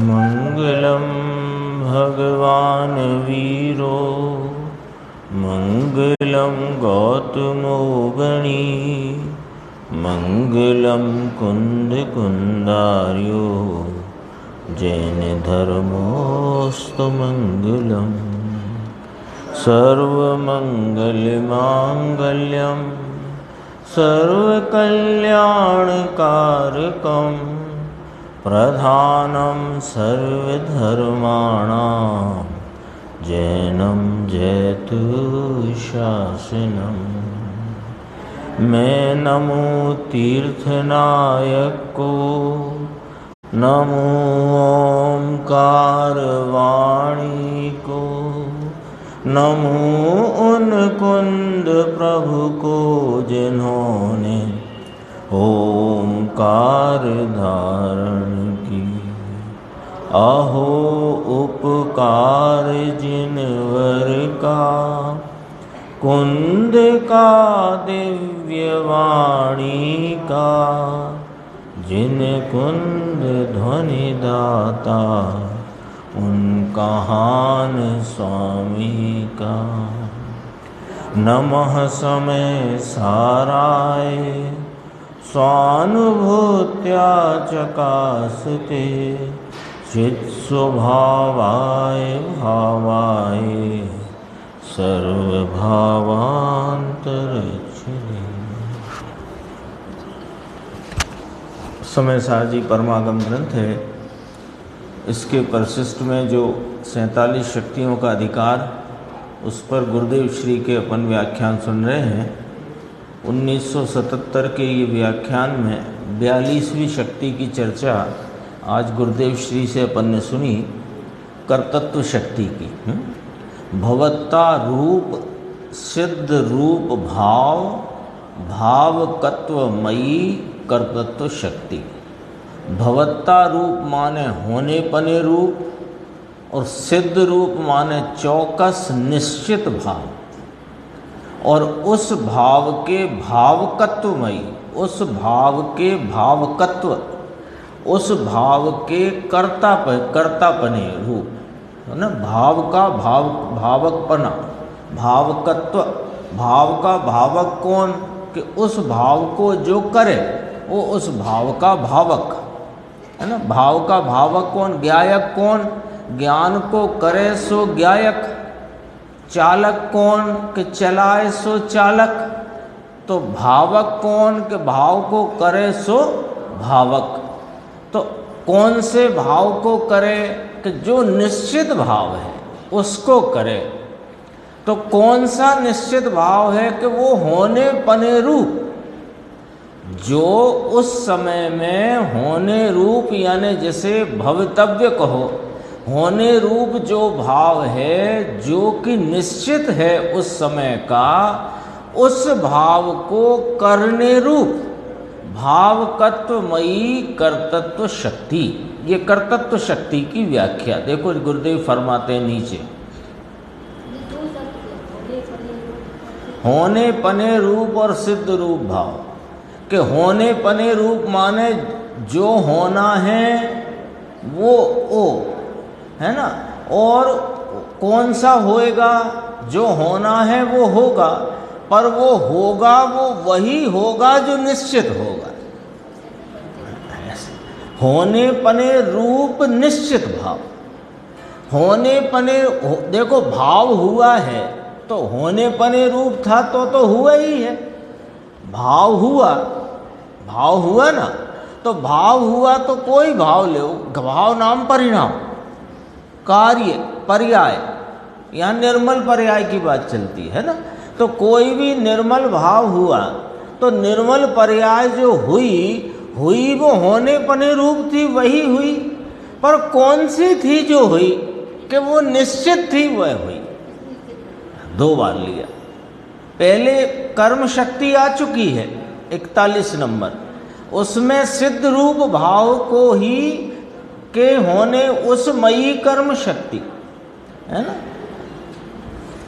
मंगलम भगवान वीरो मंगलम गौतमो गणी मंगलम कुंद कुंदार्यो जैन धर्मोस्तु मंगलम सर्वमंगलमांगल्यम सर्वकल्याणकारकम प्रधानम सर्वधर्माणां जैनम जयतु शासनम। मैं नमो तीर्थनायक को, नमो ओंकार वाणी को, नमो उन कुंद प्रभु को जिन्होंने ओंकार धारण की। अहो उपकार जिनवर का, कुंद का दिव्य वाणी का, जिन कुंद ध्वनि दाता उनका हान स्वामी का। नमः समय साराय स्वानुभूत्या चकासते चित्स्वभावाय भावाय सर्वभावांतरक्षिणे। समय सार जी परमागम ग्रंथ है। इसके परिशिष्ट में जो 47 शक्तियों का अधिकार, उस पर गुरुदेव श्री के अपन व्याख्यान सुन रहे हैं। 1977 के ये व्याख्यान में 42वीं शक्ति की चर्चा आज गुरुदेव श्री से अपन ने सुनी, कर्तृत्व शक्ति की। भवत्ता रूप सिद्ध रूप भाव भावकत्वमयी कर्तृत्व शक्ति। भवत्ता रूप माने होने पने रूप, और सिद्ध रूप माने चौकस निश्चित भाव, और उस भाव के भावकत्वमयी, उस भाव के भावकत्व, उस भाव के कर्तापने रूप है ना। भाव का भावकपना, भावकत्व। भाव का भावक कौन? कि उस भाव को जो करे वो उस भाव का भावक है ना। भाव का भावक कौन? ज्ञायक कौन? ज्ञान को करे सो ज्ञायक। चालक कौन? कि चलाए सो चालक। तो भावक कौन? कि भाव को करे सो भावक। तो कौन से भाव को करे? कि जो निश्चित भाव है उसको करे। तो कौन सा निश्चित भाव है? कि वो होने पने रूप, जो उस समय में होने रूप, यानी जैसे भवितव्य कहो, होने रूप जो भाव है, जो कि निश्चित है उस समय का, उस भाव को करने रूप भावकत्वमयी कर्तृत्व शक्ति। ये कर्तृत्व शक्ति की व्याख्या देखो, गुरुदेव फरमाते हैं नीचे, होने पने रूप और सिद्ध रूप भाव। कि होने पने रूप माने जो होना है वो है ना। और कौन सा होएगा? जो होना है वो होगा, पर वो होगा वो वही होगा जो निश्चित होगा। होने पने रूप निश्चित भाव। होने पने देखो, भाव हुआ है तो होने पने रूप था तो हुआ ही है। भाव हुआ ना। तो भाव हुआ तो कोई भाव ले, भाव नाम परिणाम, कार्य, पर्याय, यहाँ निर्मल पर्याय की बात चलती है ना। तो कोई भी निर्मल भाव हुआ तो निर्मल पर्याय जो हुई वो होने पने रूप थी, वही हुई। पर कौन सी थी जो हुई? कि वो निश्चित थी, वह हुई। 2 बार लिया। पहले कर्म शक्ति आ चुकी है 41 नंबर, उसमें सिद्ध रूप भाव को ही के होने उस मयी कर्म शक्ति है ना,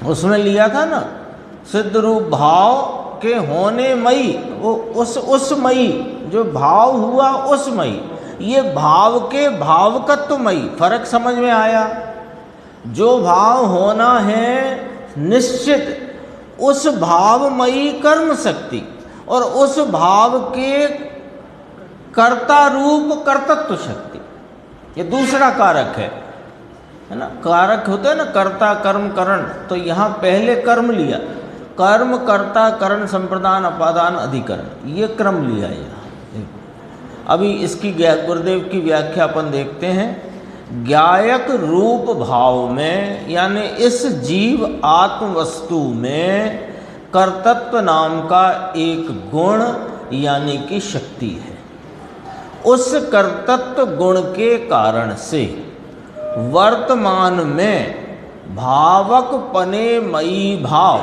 उसमें लिया था ना। सिद्ध रूप भाव के होने मई, वो उस मई, जो भाव हुआ उस मई, ये भाव के भावकत्वमयी। फर्क समझ में आया? जो भाव होना है निश्चित, उस भावमयी कर्म शक्ति, और उस भाव के कर्ता रूप कर्तत्व शक्ति, ये दूसरा कारक है ना। कारक होते हैं ना, कर्ता कर्म करण, तो यहाँ पहले कर्म लिया, कर्म कर्ता करण संप्रदान अपादान अधिकरण, ये क्रम लिया यहाँ। अभी इसकी गुरुदेव की व्याख्या अपन देखते हैं। ज्ञायक रूप भाव में, यानी इस जीव आत्म वस्तु में कर्तत्व नाम का एक गुण यानी कि शक्ति है। उस कर्तत्व गुण के कारण से वर्तमान में भावक पने मई भाव,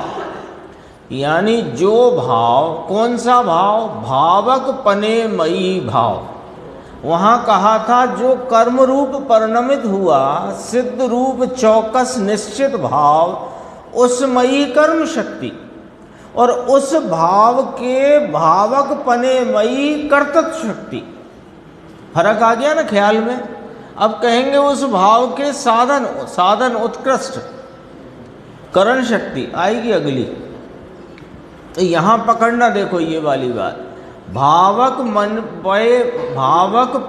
यानी जो भाव, कौन सा भाव? भावक पने मई भाव। वहाँ कहा था जो कर्म रूप परिणमित हुआ, सिद्ध रूप चौकस निश्चित भाव, उस मई कर्म शक्ति, और उस भाव के भावक पने मई कर्तत्व शक्ति। फर्क आ गया ना ख्याल में? अब कहेंगे उस भाव के साधन उत्कृष्ट करण शक्ति आएगी अगली। तो यहाँ पकड़ना, देखो ये वाली बात, भावक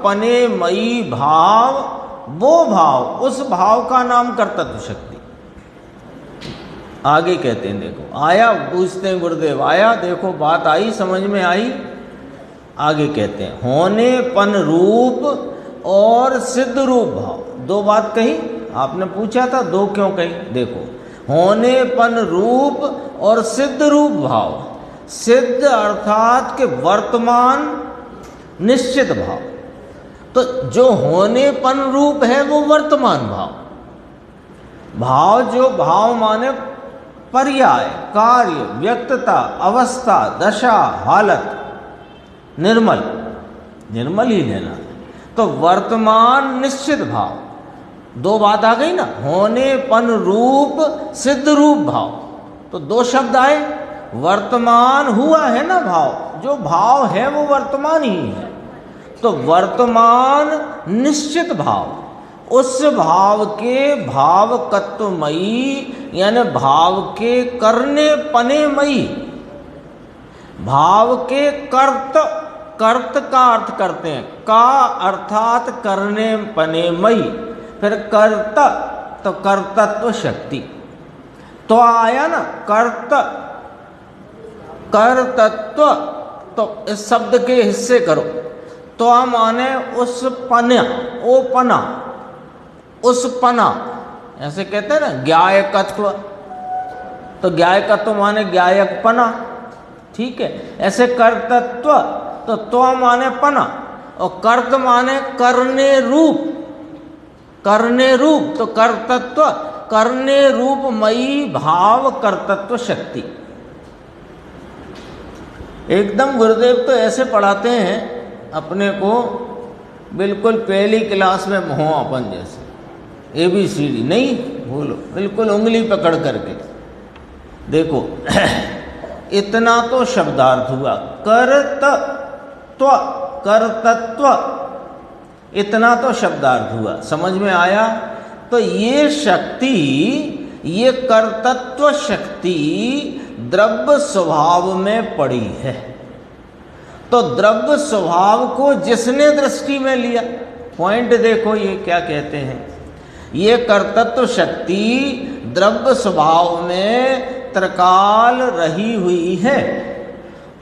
पने मई भाव, वो भाव, उस भाव का नाम कर्तत्व शक्ति। आगे कहते हैं, देखो आया, पूछते हैं गुरुदेव, आया? देखो बात आई, समझ में आई? आगे कहते हैं होनेपन रूप और सिद्ध रूप भाव। दो बात कही, आपने पूछा था दो क्यों कही? देखो, होनेपन रूप और सिद्ध रूप भाव। सिद्ध अर्थात के वर्तमान निश्चित भाव, तो जो होनेपन रूप है वो वर्तमान भाव। भाव, जो भाव माने पर्याय, कार्य, व्यक्तता, अवस्था, दशा, हालत, निर्मल, निर्मल ही लेना। तो वर्तमान निश्चित भाव, दो बात आ गई ना, होनेपन रूप सिद्ध रूप भाव। तो दो शब्द आए, वर्तमान हुआ है ना भाव, जो भाव है वो वर्तमान ही है। तो वर्तमान निश्चित भाव, उस भाव के भावकत्वमयी, यानी भाव के करने पनेमयी, भाव के कर्त का अर्थ करते हैं, का अर्थात करने पनेमयी, फिर कर्त, तो कर्तत्व शक्ति। तो आया ना कर्तत्व, तो इस शब्द के हिस्से करो। तो माने उस पना, ओ पना, उस पना, ऐसे कहते हैं ना ज्ञायकत्व, तो ज्ञायकत्व माने ज्ञायक पना, ठीक है। ऐसे कर्तत्व, तो माने पना, और कर्त माने करने रूप, करने रूप, तो कर्तत्व करने रूप मई भाव कर्तत्व शक्ति। एकदम गुरुदेव तो ऐसे पढ़ाते हैं अपने को, बिल्कुल पहली क्लास में हो अपन जैसे, ABCD नहीं बोलो, बिल्कुल उंगली पकड़ करके। देखो इतना तो शब्दार्थ हुआ, कर्तत्व, इतना तो शब्दार्थ हुआ, समझ में आया? तो ये शक्ति, ये कर्तत्व शक्ति द्रव्य स्वभाव में पड़ी है। तो द्रव्य स्वभाव को जिसने दृष्टि में लिया, पॉइंट देखो ये क्या कहते हैं, ये कर्तत्व शक्ति द्रव्य स्वभाव में त्रिकाल रही हुई है।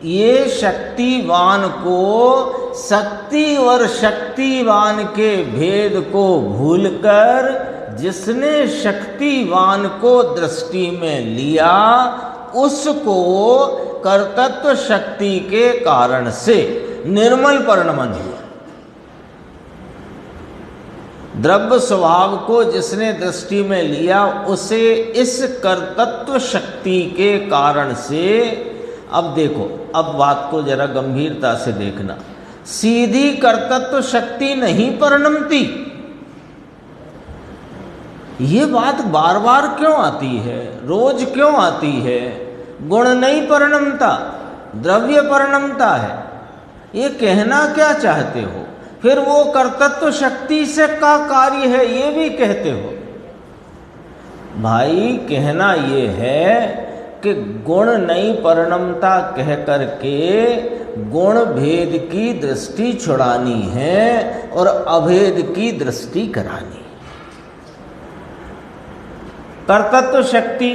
ये शक्तिवान को शक्ति और शक्तिवान के भेद को भूलकर जिसने शक्तिवान को दृष्टि में लिया, उसको कर्तत्व शक्ति के कारण से निर्मल परिणमन हुआ। द्रव्य स्वभाव को जिसने दृष्टि में लिया, उसे इस कर्तत्व शक्ति के कारण से, अब देखो, अब बात को जरा गंभीरता से देखना, सीधी कर्तत्व शक्ति नहीं परिणमती। ये बात बार बार क्यों आती है, रोज क्यों आती है? गुण नहीं परिणमता, द्रव्य परिणमता है। ये कहना क्या चाहते हो? फिर वो कर्तृत्व शक्ति से का कार्य है ये भी कहते हो। भाई कहना ये है कि गुण नहीं परिणमता कह करके गुण भेद की दृष्टि छुड़ानी है और अभेद की दृष्टि करानी। कर्तृत्व शक्ति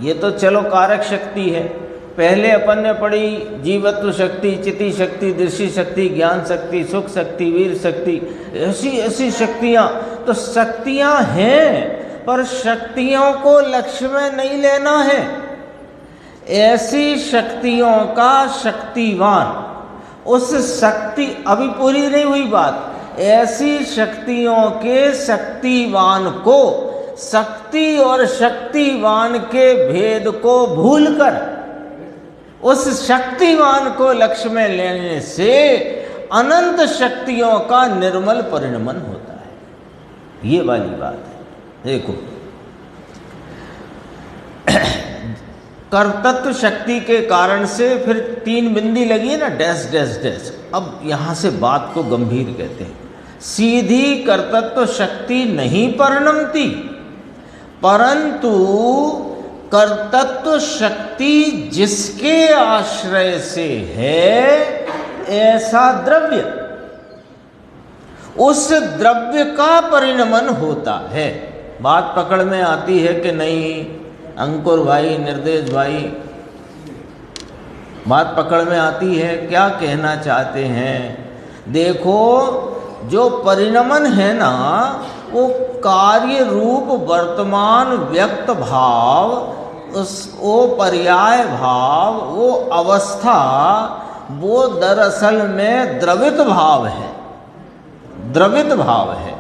ये तो चलो कारक शक्ति है। पहले अपन ने पढ़ी जीवत्व शक्ति, चिति शक्ति, दृष्टि शक्ति, ज्ञान शक्ति, सुख शक्ति, वीर शक्ति, ऐसी ऐसी शक्तियाँ। तो शक्तियाँ हैं पर शक्तियों को लक्ष्य में नहीं लेना है। ऐसी शक्तियों का शक्तिवान, उस शक्ति, अभी पूरी नहीं हुई बात, ऐसी शक्तियों के शक्तिवान को शक्ति और शक्तिवान के भेद को भूलकर उस शक्तिवान को लक्ष्य में लेने से अनंत शक्तियों का निर्मल परिणमन होता है। ये वाली बात है। देखो कर्तृत्व शक्ति के कारण से फिर 3 बिंदी लगी है ना, डैश डैश डैश। अब यहां से बात को गंभीर कहते हैं। सीधी कर्तृत्व शक्ति नहीं परिणमती, परंतु कर्तृत्व शक्ति जिसके आश्रय से है ऐसा द्रव्य, उस द्रव्य का परिणमन होता है। बात पकड़ में आती है कि नहीं अंकुर भाई, निर्देश भाई? बात पकड़ में आती है। क्या कहना चाहते हैं? देखो जो परिणमन है ना, वो कार्य रूप वर्तमान व्यक्त भाव, वो पर्याय भाव, वो अवस्था, वो दरअसल में द्रवित भाव है। द्रवित भाव है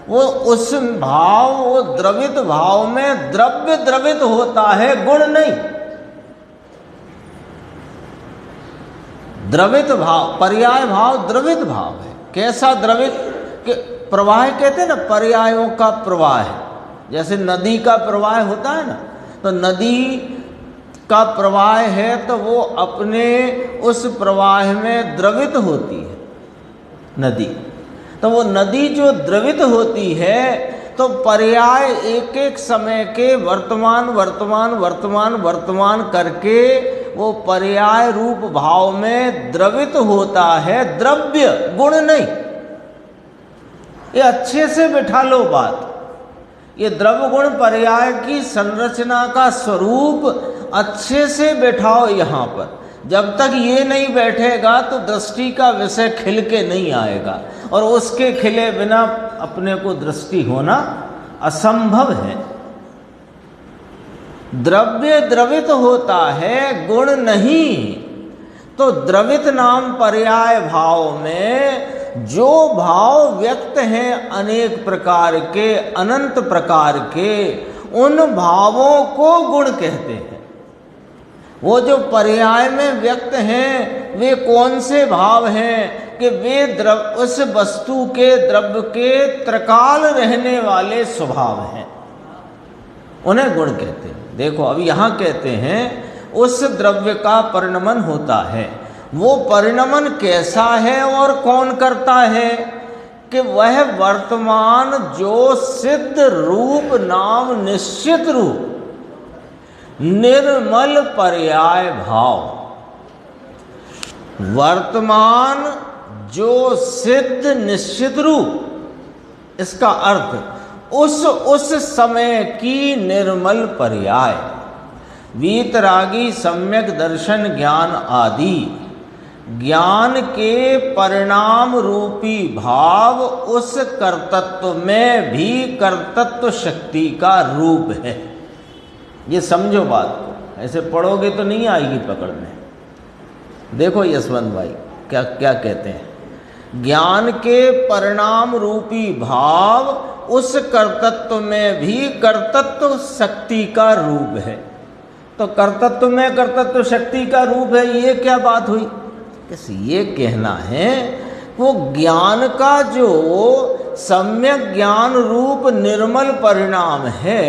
वो। उस भाव, वो द्रवित भाव में द्रव्य द्रवित होता है, गुण नहीं। द्रवित भाव, पर्याय भाव द्रवित भाव है। कैसा द्रवित? कि प्रवाह कहते हैं ना, पर्यायों का प्रवाह है। जैसे नदी का प्रवाह होता है ना, तो नदी का प्रवाह है तो वो अपने उस प्रवाह में द्रवित होती है नदी। तो वो नदी जो द्रवित होती है तो पर्याय एक एक समय के वर्तमान वर्तमान वर्तमान वर्तमान करके वो पर्याय रूप भाव में द्रवित होता है, द्रव्य, गुण नहीं। ये अच्छे से बिठा लो बात। ये द्रव्य गुण पर्याय की संरचना का स्वरूप अच्छे से बैठाओ यहाँ पर। जब तक ये नहीं बैठेगा तो दृष्टि का विषय खिल के नहीं आएगा, और उसके खिले बिना अपने को दृष्टि होना असंभव है। द्रव्य द्रवित होता है, गुण नहीं। तो द्रवित नाम पर्याय भाव में जो भाव व्यक्त हैं अनेक प्रकार के, अनंत प्रकार के, उन भावों को गुण कहते हैं। वो जो पर्याय में व्यक्त हैं वे कौन से भाव हैं? कि वे द्रव्य, उस वस्तु के द्रव्य के त्रिकाल रहने वाले स्वभाव हैं, उन्हें गुण कहते हैं। देखो अब यहाँ कहते हैं उस द्रव्य का परिणमन होता है। वो परिणमन कैसा है और कौन करता है? कि वह वर्तमान जो सिद्ध रूप नाम निश्चित रूप निर्मल पर्याय भाव, वर्तमान जो सिद्ध निश्चित रूप, इसका अर्थ उस समय की निर्मल पर्याय, वीतरागी सम्यक दर्शन ज्ञान आदि ज्ञान के परिणाम रूपी भाव उस कर्तृत्व में भी कर्तृत्व शक्ति का रूप है। ये समझो बात को, ऐसे पढ़ोगे तो नहीं आएगी पकड़ में। देखो यशवंत भाई क्या क्या कहते हैं। ज्ञान के परिणाम रूपी भाव उस कर्तृत्व में भी कर्तृत्व शक्ति का रूप है। तो कर्तृत्व में कर्तृत्व शक्ति का रूप है, ये क्या बात हुई? कैसे ये कहना है वो ज्ञान का जो सम्यक ज्ञान रूप निर्मल परिणाम है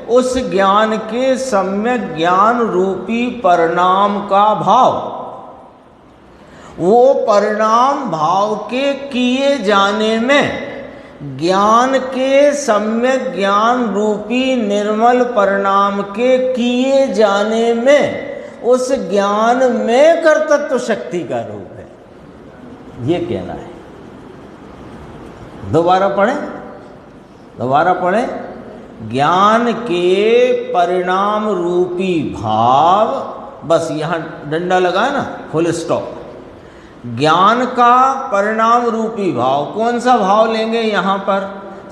उस ज्ञान के सम्यक ज्ञान रूपी परिणाम का भाव, वो परिणाम भाव के किए जाने में, ज्ञान के सम्यक ज्ञान रूपी निर्मल परिणाम के किए जाने में, उस ज्ञान में कर्तृत्व शक्ति का रूप है, ये कहना है। दोबारा पढ़ें। ज्ञान के परिणाम रूपी भाव, बस यहां डंडा लगा ना, फुल स्टॉप। ज्ञान का परिणाम रूपी भाव, कौन सा भाव लेंगे यहाँ पर?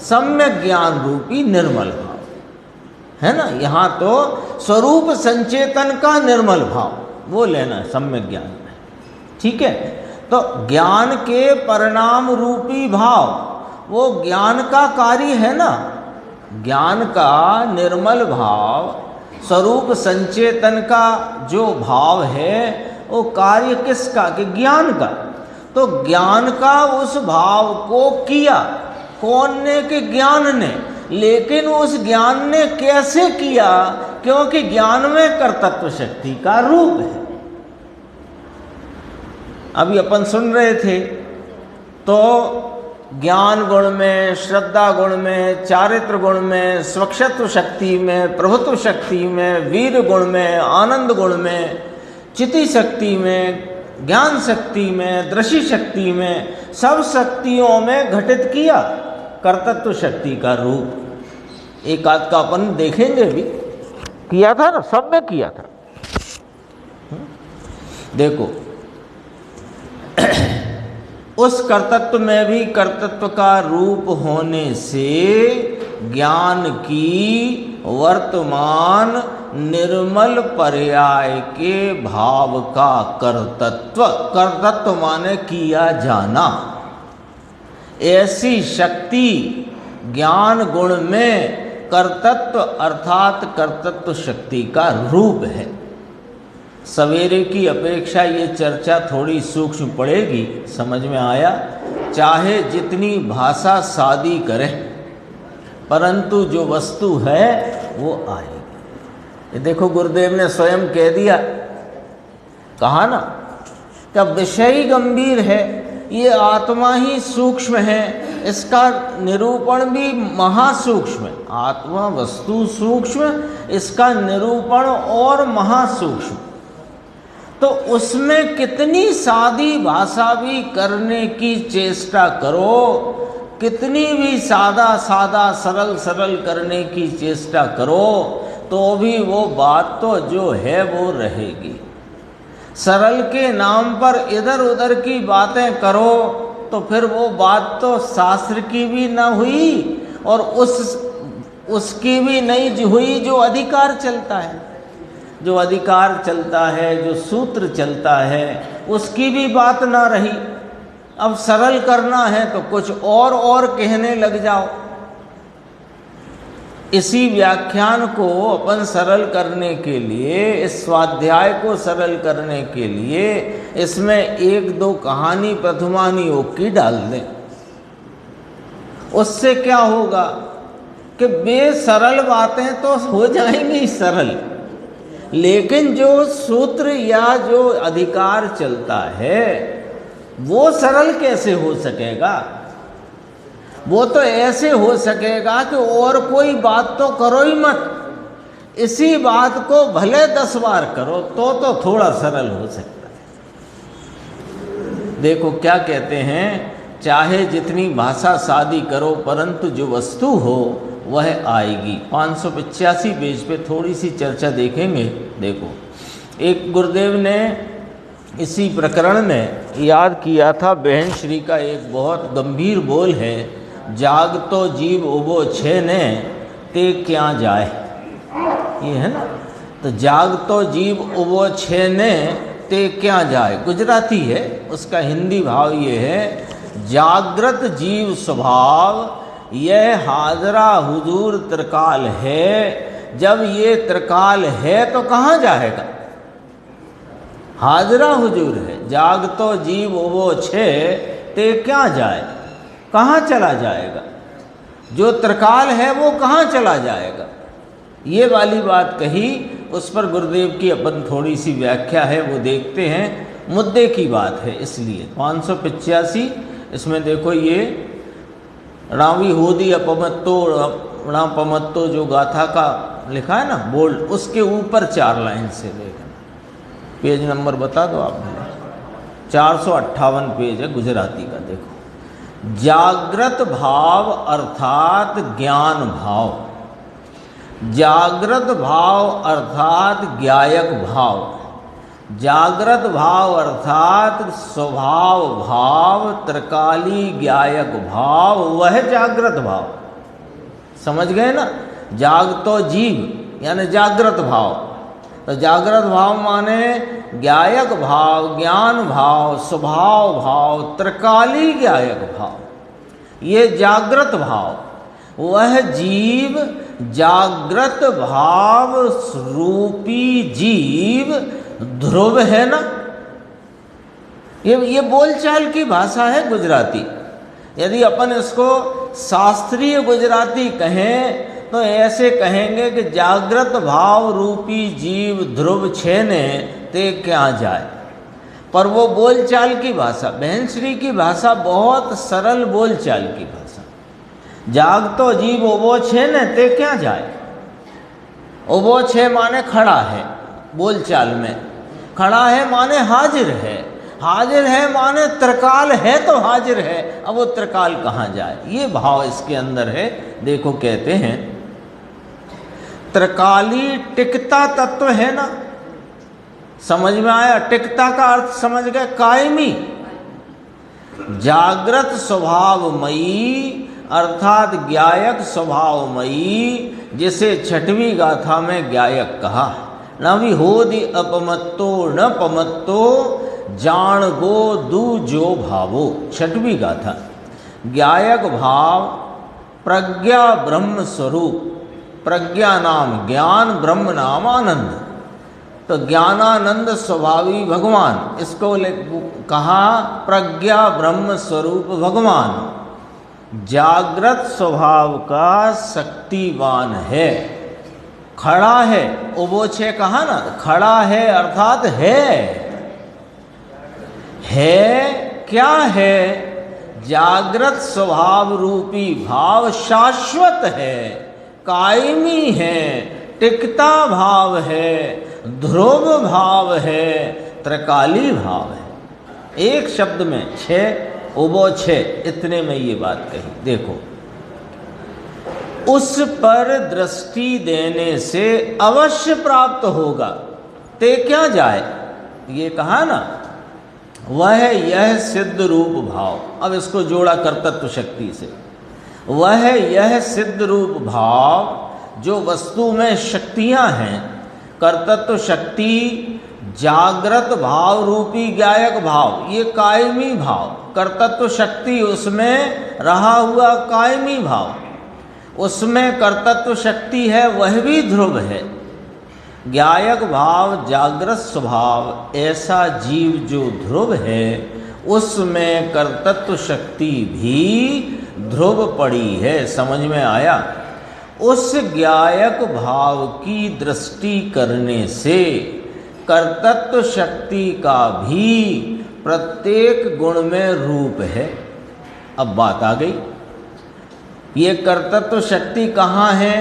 सम्यक ज्ञान रूपी निर्मल भाव, है ना। यहाँ तो स्वरूप संचेतन का निर्मल भाव, वो लेना है सम्यक ज्ञान में, ठीक है। तो ज्ञान के परिणाम रूपी भाव, वो ज्ञान का कार्य है ना। ज्ञान का निर्मल भाव, स्वरूप संचेतन का जो भाव है, वो कार्य किसका? कि ज्ञान का। तो ज्ञान का उस भाव को किया कौन ने? कि ज्ञान ने। लेकिन उस ज्ञान ने कैसे किया? क्योंकि ज्ञान में कर्तृत्व शक्ति का रूप है। अभी अपन सुन रहे थे, तो ज्ञान गुण में, श्रद्धा गुण में, चारित्र गुण में, स्वक्षत्व शक्ति में, प्रभुत्व शक्ति में, वीर गुण में, आनंद गुण में, चिति शक्ति में, ज्ञान शक्ति में, दृष्टि शक्ति में, सब शक्तियों में घटित किया कर्तृत्व शक्ति का रूप। एक आध का अपन देखेंगे भी, किया था ना, सब में किया था। देखो उस कर्तृत्व में भी कर्तृत्व का रूप होने से ज्ञान की वर्तमान निर्मल पर्याय के भाव का कर्तृत्व माने किया जाना, ऐसी शक्ति ज्ञान गुण में कर्तृत्व अर्थात कर्तृत्व शक्ति का रूप है। सवेरे की अपेक्षा ये चर्चा थोड़ी सूक्ष्म पड़ेगी, समझ में आया? चाहे जितनी भाषा शादी करे, परंतु जो वस्तु है वो आएगी। ये देखो गुरुदेव ने स्वयं कह दिया, कहा ना, कि विषय ही गंभीर है, ये आत्मा ही सूक्ष्म है, इसका निरूपण भी महासूक्ष्म है। आत्मा वस्तु सूक्ष्म, इसका निरूपण और महासूक्ष्म। तो उसमें कितनी सादी भाषा भी करने की चेष्टा करो, कितनी भी सादा सरल करने की चेष्टा करो, तो भी वो बात तो जो है वो रहेगी। सरल के नाम पर इधर उधर की बातें करो, तो फिर वो बात तो शास्त्र की भी ना हुई और उसकी भी नहीं हुई जो अधिकार चलता है। जो अधिकार चलता है, जो सूत्र चलता है, उसकी भी बात ना रही। अब सरल करना है तो कुछ और कहने लग जाओ। इसी व्याख्यान को अपन सरल करने के लिए, इस स्वाध्याय को सरल करने के लिए, इसमें एक दो कहानी प्रथमानियों की डाल दें। उससे क्या होगा कि बेसरल बातें तो हो जाएंगी सरल, लेकिन जो सूत्र या जो अधिकार चलता है वो सरल कैसे हो सकेगा? वो तो ऐसे हो सकेगा कि और कोई बात तो करो ही मत, इसी बात को भले 10 बार करो तो थोड़ा सरल हो सकता है। देखो क्या कहते हैं, चाहे जितनी भाषा शादी करो, परंतु जो वस्तु हो वह आएगी। 585 पेज पे थोड़ी सी चर्चा देखेंगे। देखो, एक गुरुदेव ने इसी प्रकरण में याद किया था, बहन श्री का एक बहुत गंभीर बोल है, जाग तो जीव उबो छे ने ते क्या जाए। ये है ना, तो जाग तो जीव उबो छे ने ते क्या जाए, गुजराती है, उसका हिंदी भाव ये है, जागृत जीव स्वभाव यह हाजरा हुजूर त्रिकाल है, जब ये त्रिकाल है तो कहाँ जाएगा? हाजरा हुजूर है, जाग तो जीव वो छे ते क्या जाए, कहाँ चला जाएगा? जो त्रिकाल है वो कहाँ चला जाएगा? ये वाली बात कही, उस पर गुरुदेव की अपन थोड़ी सी व्याख्या है वो देखते हैं। मुद्दे की बात है इसलिए 585 इसमें देखो ये रावी होदी अपमत्तो रापमत्तो जो गाथा का लिखा है ना बोल्ड, उसके ऊपर 4 लाइन से देखना। पेज नंबर बता दो आप मुझे। 458 पेज है गुजराती का। देखो, जागृत भाव अर्थात ज्ञान भाव, जागृत भाव अर्थात ज्ञायक भाव, जागृत भाव अर्थात स्वभाव भाव, त्रिकाली ज्ञायक भाव, वह जागृत भाव। समझ गए ना? जागतो जीव यानी जागृत भाव। तो जागृत भाव माने ज्ञायक भाव, ज्ञान भाव, स्वभाव भाव, त्रिकाली ज्ञायक भाव, ये जागृत भाव। वह जीव जागृत भाव रूपी जीव ध्रुव है ना। ये बोलचाल की भाषा है गुजराती। यदि अपन इसको शास्त्रीय गुजराती कहें तो ऐसे कहेंगे कि जागृत भाव रूपी जीव ध्रुव छे ने ते क्या जाए। पर वो बोलचाल की भाषा, बहन श्री की भाषा बहुत सरल बोलचाल की भाषा। जागतो जीव ओबो छे ने ते क्या जाए। ओबो छे माने खड़ा है, बोलचाल में खड़ा है माने हाजिर है, हाजिर है माने त्रिकाल है तो हाजिर है। अब वो त्रिकाल कहाँ जाए, ये भाव इसके अंदर है। देखो कहते हैं त्रिकाली टिकता तत्व है ना। समझ में आया? टिकता का अर्थ समझ गए, कायमी। जागृत स्वभावमयी अर्थात ज्ञायक स्वभावमयी, जिसे छठवीं गाथा में ज्ञायक कहा। न विहोदि अपमत्तो न पमत्तो जान गो दू जो भावो, छठवीं गाथा। ज्ञायक भाव प्रज्ञा ब्रह्म स्वरूप, प्रज्ञा नाम ज्ञान, ब्रह्म नाम आनंद। तो ज्ञानानंद स्वभावी भगवान, इसको कहा प्रज्ञा ब्रह्म स्वरूप भगवान। जागृत स्वभाव का शक्तिवान है, खड़ा है। उबोछे कहा ना, खड़ा है अर्थात है क्या है? जागृत स्वभाव रूपी भाव शाश्वत है, कायमी है, टिकता भाव है, ध्रुव भाव है, त्रिकाली भाव है। एक शब्द में 6 उबो 6, इतने में ये बात कही। देखो, उस पर दृष्टि देने से अवश्य प्राप्त होगा ते क्या जाए, ये कहा ना। वह यह सिद्ध रूप भाव, अब इसको जोड़ा कर्तृत्व शक्ति से। वह यह सिद्ध रूप भाव जो वस्तु में शक्तियां हैं, कर्तृत्व शक्ति, जागृत भाव रूपी ज्ञायक भाव, ये कायमी भाव। कर्तृत्व शक्ति उसमें रहा हुआ कायमी भाव, उसमें कर्तृत्व शक्ति है, वह भी ध्रुव है। ज्ञायक भाव जागृत स्वभाव, ऐसा जीव जो ध्रुव है, उसमें कर्तृत्व शक्ति भी ध्रुव पड़ी है। समझ में आया? उस ज्ञायक भाव की दृष्टि करने से कर्तृत्व शक्ति का भी प्रत्येक गुण में रूप है। अब बात आ गई, ये कर्तृत्व शक्ति कहाँ है?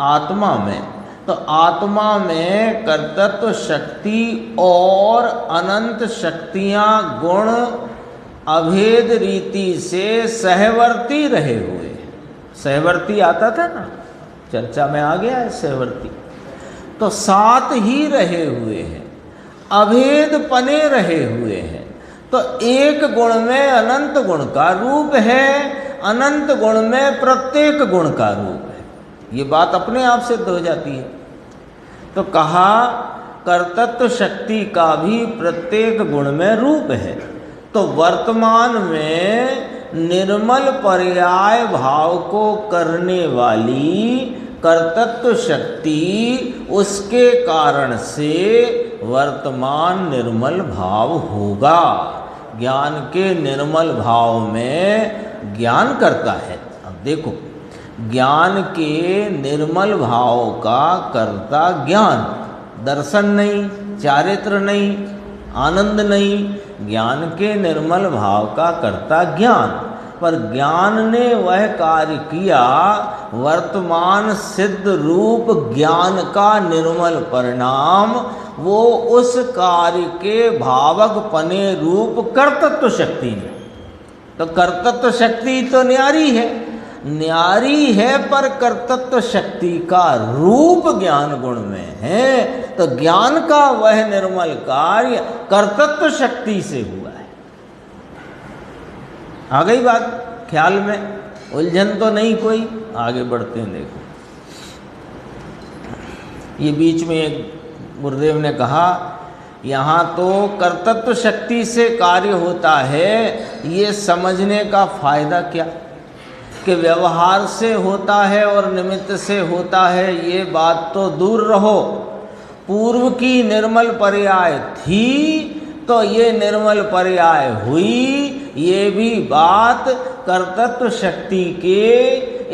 आत्मा में। तो आत्मा में कर्तृत्व शक्ति और अनंत शक्तियाँ गुण अभेद रीति से सहवर्ती रहे हुए। सहवर्ती आता था ना, चर्चा में आ गया है सहवर्ती। तो साथ ही रहे हुए हैं, अभेद पने रहे हुए हैं। तो एक गुण में अनंत गुण का रूप है, अनंत गुण में प्रत्येक गुण का रूप है। ये बात अपने आप सिद्ध हो जाती है। तो कहा कर्तृत्व शक्ति का भी प्रत्येक गुण में रूप है। तो वर्तमान में निर्मल पर्याय भाव को करने वाली कर्तृत्व शक्ति, उसके कारण से वर्तमान निर्मल भाव होगा। ज्ञान के निर्मल भाव में ज्ञान करता है। अब देखो, ज्ञान के निर्मल भाव का कर्ता ज्ञान, दर्शन नहीं, चारित्र नहीं, आनंद नहीं, ज्ञान के निर्मल भाव का कर्ता ज्ञान। पर ज्ञान ने वह कार्य किया, वर्तमान सिद्ध रूप ज्ञान का निर्मल परिणाम वो उस कार्य के भावक पने रूप कर्तृत्व शक्ति में। तो कर्तृत्व शक्ति तो न्यारी है पर कर्तृत्व शक्ति का रूप ज्ञान गुण में है। तो ज्ञान का वह निर्मल कार्य कर्तृत्व शक्ति से हुआ है। आ गई बात ख्याल में? उलझन तो नहीं कोई? आगे बढ़ते हैं। देखो, ये बीच में एक गुरुदेव ने कहा, यहाँ तो कर्तृत्व शक्ति से कार्य होता है, ये समझने का फायदा क्या कि व्यवहार से होता है और निमित्त से होता है, ये बात तो दूर रहो। पूर्व की निर्मल पर्याय थी तो ये निर्मल पर्याय हुई, ये भी बात कर्तृत्व शक्ति के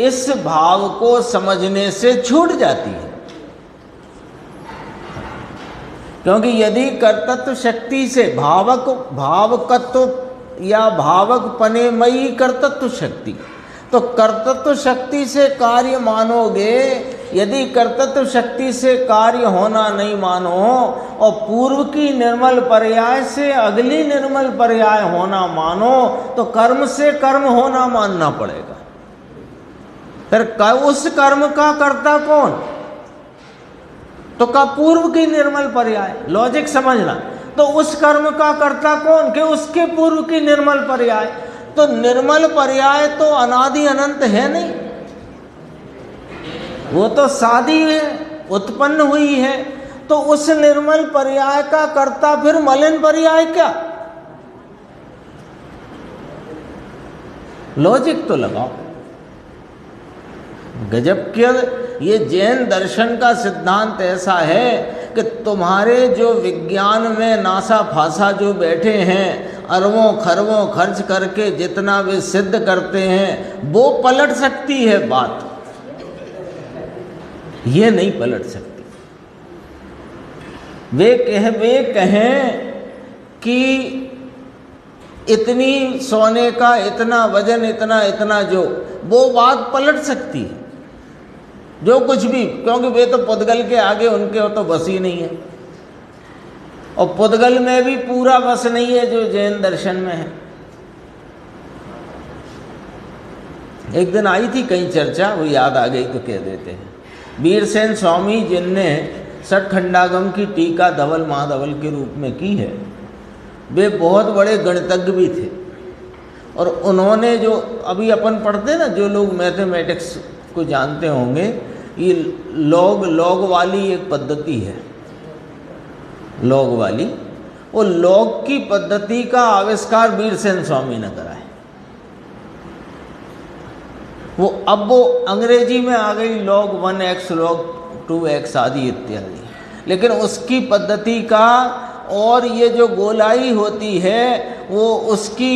इस भाव को समझने से छूट जाती है। क्योंकि यदि कर्तृत्व शक्ति से भावकत्व या भावक पनेमयी कर्तृत्व शक्ति, तो कर्तृत्व शक्ति से कार्य मानोगे, यदि कर्तृत्व शक्ति से कार्य होना नहीं मानो और पूर्व की निर्मल पर्याय से अगली निर्मल पर्याय होना मानो, तो कर्म से कर्म होना मानना पड़ेगा। फिर उस कर्म का कर्ता कौन? तो का पूर्व की निर्मल पर्याय, लॉजिक समझना। तो उस कर्म का कर्ता कौन? कि उसके पूर्व की निर्मल पर्याय। तो निर्मल पर्याय तो अनादि अनंत है नहीं, वो तो सादी है, उत्पन्न हुई है। तो उस निर्मल पर्याय का कर्ता फिर मलिन पर्याय क्या? लॉजिक तो लगाओ। गजब के ये जैन दर्शन का सिद्धांत ऐसा है कि तुम्हारे जो विज्ञान में नासा फासा जो बैठे हैं, अरबों खरबों खर्च करके जितना वे सिद्ध करते हैं, वो पलट सकती है बात, ये नहीं पलट सकती। वे कहें कि इतनी सोने का इतना वजन, इतना जो, वो बात पलट सकती है जो कुछ भी, क्योंकि वे तो पुद्गल के आगे उनके तो बस ही नहीं है। और पुद्गल में भी पूरा बस नहीं है जो जैन दर्शन में है। एक दिन आई थी कहीं चर्चा, वो याद आ गई तो कह देते हैं। वीरसेन स्वामी जिनने षटखंडागम की टीका धवल महाधवल के रूप में की है, वे बहुत बड़े गणितज्ञ भी थे। और उन्होंने जो अभी अपन पढ़ते ना, जो लोग मैथमेटिक्स को जानते होंगे, ये लॉग वाली एक पद्धति है, लॉग वाली, वो लॉग की पद्धति का आविष्कार वीरसेन स्वामी ने करा है। वो अंग्रेजी में आ गई log 1x log 2x आदि इत्यादि, लेकिन उसकी पद्धति का, और ये जो गोलाई होती है वो उसकी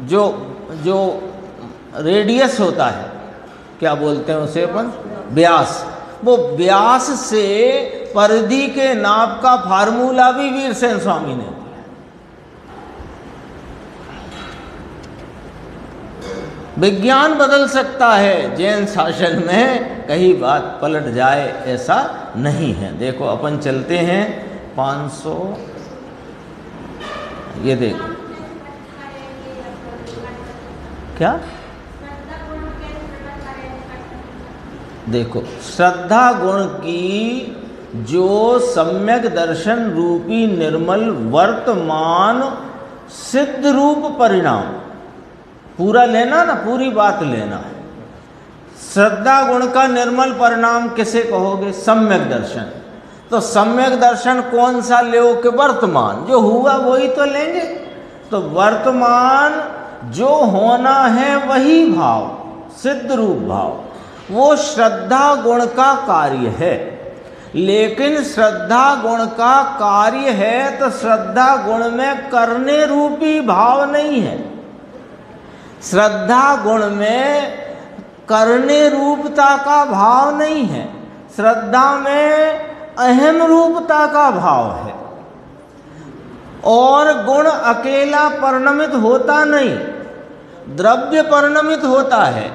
जो रेडियस होता है, क्या बोलते हैं उसे अपन, व्यास, वो व्यास से परिधि के नाप का फार्मूला भी वीरसेन स्वामी ने दिया। विज्ञान बदल सकता है, जैन शासन में कहीं बात पलट जाए ऐसा नहीं है। देखो अपन चलते हैं 500, ये देखो क्या, देखो श्रद्धा गुण की जो सम्यक दर्शन रूपी निर्मल वर्तमान सिद्ध रूप परिणाम, पूरा लेना ना, पूरी बात लेना है। श्रद्धा गुण का निर्मल परिणाम किसे कहोगे? सम्यक दर्शन। तो सम्यक दर्शन कौन सा ले कि वर्तमान जो हुआ वही तो लेंगे। तो वर्तमान जो होना है वही भाव, सिद्ध रूप भाव, वो श्रद्धा गुण का कार्य है। लेकिन श्रद्धा गुण का कार्य है तो श्रद्धा गुण में करने रूपी भाव नहीं है। श्रद्धा गुण में करने रूपता का भाव नहीं है, श्रद्धा में अहम रूपता का भाव है। और गुण अकेला परिणमित होता नहीं, द्रव्य परिणमित होता है।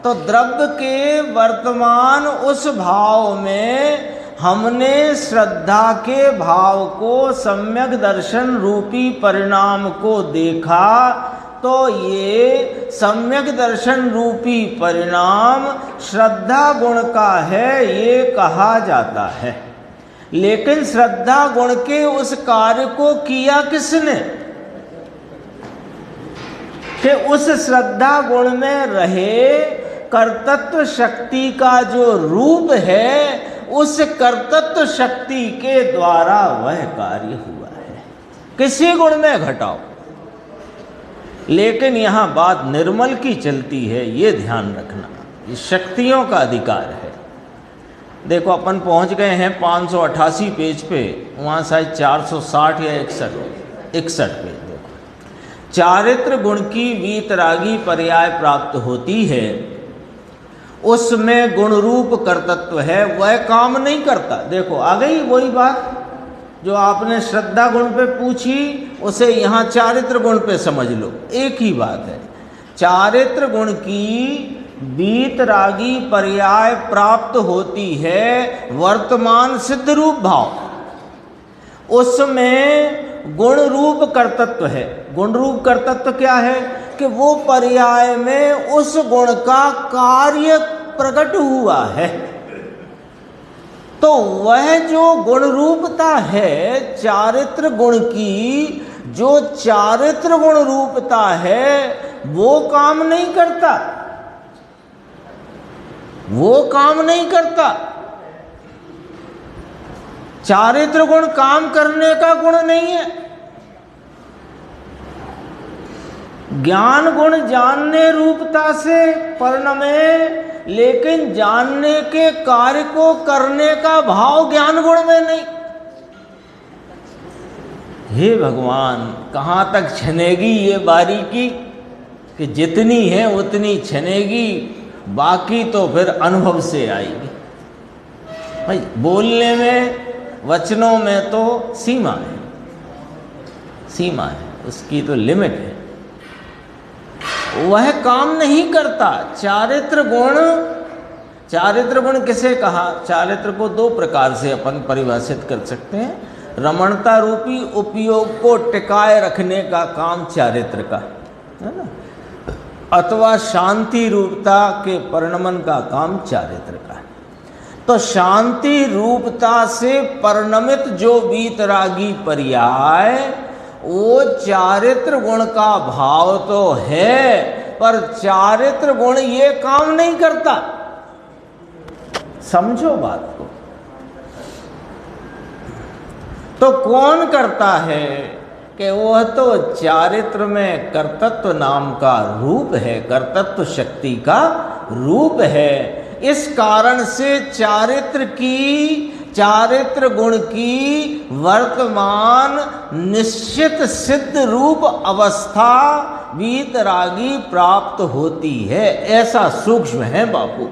तो द्रव्य के वर्तमान उस भाव में हमने श्रद्धा के भाव को, सम्यक दर्शन रूपी परिणाम को देखा, तो ये सम्यक दर्शन रूपी परिणाम श्रद्धा गुण का है, ये कहा जाता है। लेकिन श्रद्धा गुण के उस कार्य को किया किसने? कि उस श्रद्धा गुण में रहे कर्तृत्व शक्ति का जो रूप है, उस कर्तृत्व शक्ति के द्वारा वह कार्य हुआ है। किसी गुण में घटाओ, लेकिन यहां बात निर्मल की चलती है, ये ध्यान रखना। ये शक्तियों का अधिकार है। देखो अपन पहुंच गए हैं 588 पेज पे, वहां शायद 460 या 61 पेज। देखो, चारित्र गुण की वीतरागी पर्याय प्राप्त होती है, उसमें गुण रूप कर्तृत्व है, वह काम नहीं करता। देखो आ गई वही बात जो आपने श्रद्धा गुण पे पूछी, उसे यहाँ चारित्र गुण पे समझ लो, एक ही बात है। चारित्र गुण की वीतरागी पर्याय प्राप्त होती है वर्तमान सिद्ध रूप भाव, उसमें गुण रूप कर्तृत्व है। गुण रूप कर्तृत्व क्या है? कि वो पर्याय में उस गुण का कार्य प्रकट हुआ है। तो वह जो गुण रूपता है चारित्र गुण की, जो चारित्र गुण रूपता है, वो काम नहीं करता, वो काम नहीं करता। चारित्र गुण काम करने का गुण नहीं है। ज्ञान गुण जानने रूपता से परिणमे, लेकिन जानने के कार्य को करने का भाव ज्ञान गुण में नहीं। हे भगवान, कहाँ तक छनेगी ये बारीकी कि जितनी है उतनी छनेगी, बाकी तो फिर अनुभव से आएगी। भाई बोलने में, वचनों में तो सीमा है, सीमा है, उसकी तो लिमिट है, वह काम नहीं करता। चारित्र गुण, चारित्र गुण किसे कहा? चारित्र को दो प्रकार से अपन परिभाषित कर सकते हैं। रमणता रूपी उपयोग को टिकाए रखने का काम चारित्र का है ना, अथवा शांति रूपता के परिणमन का काम चारित्र का है। तो शांति रूपता से परिणमित जो वीतरागी पर्याय, वो चारित्र गुण का भाव तो है, पर चारित्र गुण ये काम नहीं करता। समझो बात को। तो कौन करता है? कि वह तो चारित्र में कर्तृत्व नाम का रूप है, कर्तृत्व शक्ति का रूप है। इस कारण से चारित्र गुण की वर्तमान निश्चित सिद्ध रूप अवस्था वीतरागी प्राप्त होती है। ऐसा सूक्ष्म है बापू।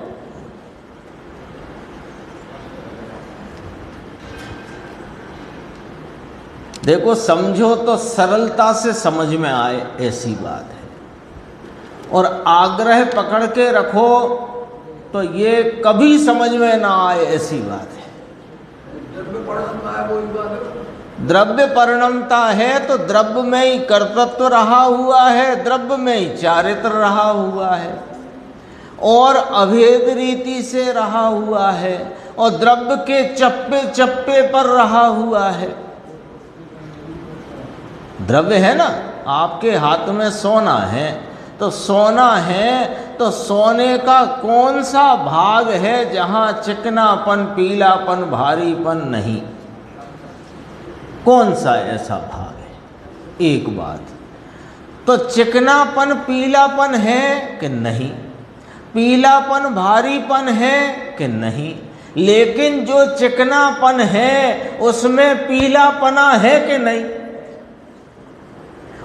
देखो समझो तो सरलता से समझ में आए, ऐसी बात है। और आग्रह पकड़ के रखो तो ये कभी समझ में ना आए, ऐसी बात है। द्रव्य परिणमता है तो द्रव्य में ही कर्तृत्व रहा हुआ है, द्रव्य में ही चारित्र रहा हुआ है, और अभेद रीति से रहा हुआ है, और द्रव्य के चप्पे चप्पे पर रहा हुआ है। द्रव्य है ना, आपके हाथ में सोना है, तो सोना है तो सोने का कौन सा भाग है जहां चिकनापन, पीलापन, भारीपन नहीं? कौन सा ऐसा भाग है? एक बात तो चिकनापन, पीलापन है कि नहीं? पीलापन, भारीपन है कि नहीं? लेकिन जो चिकनापन है उसमें पीलापना है कि नहीं?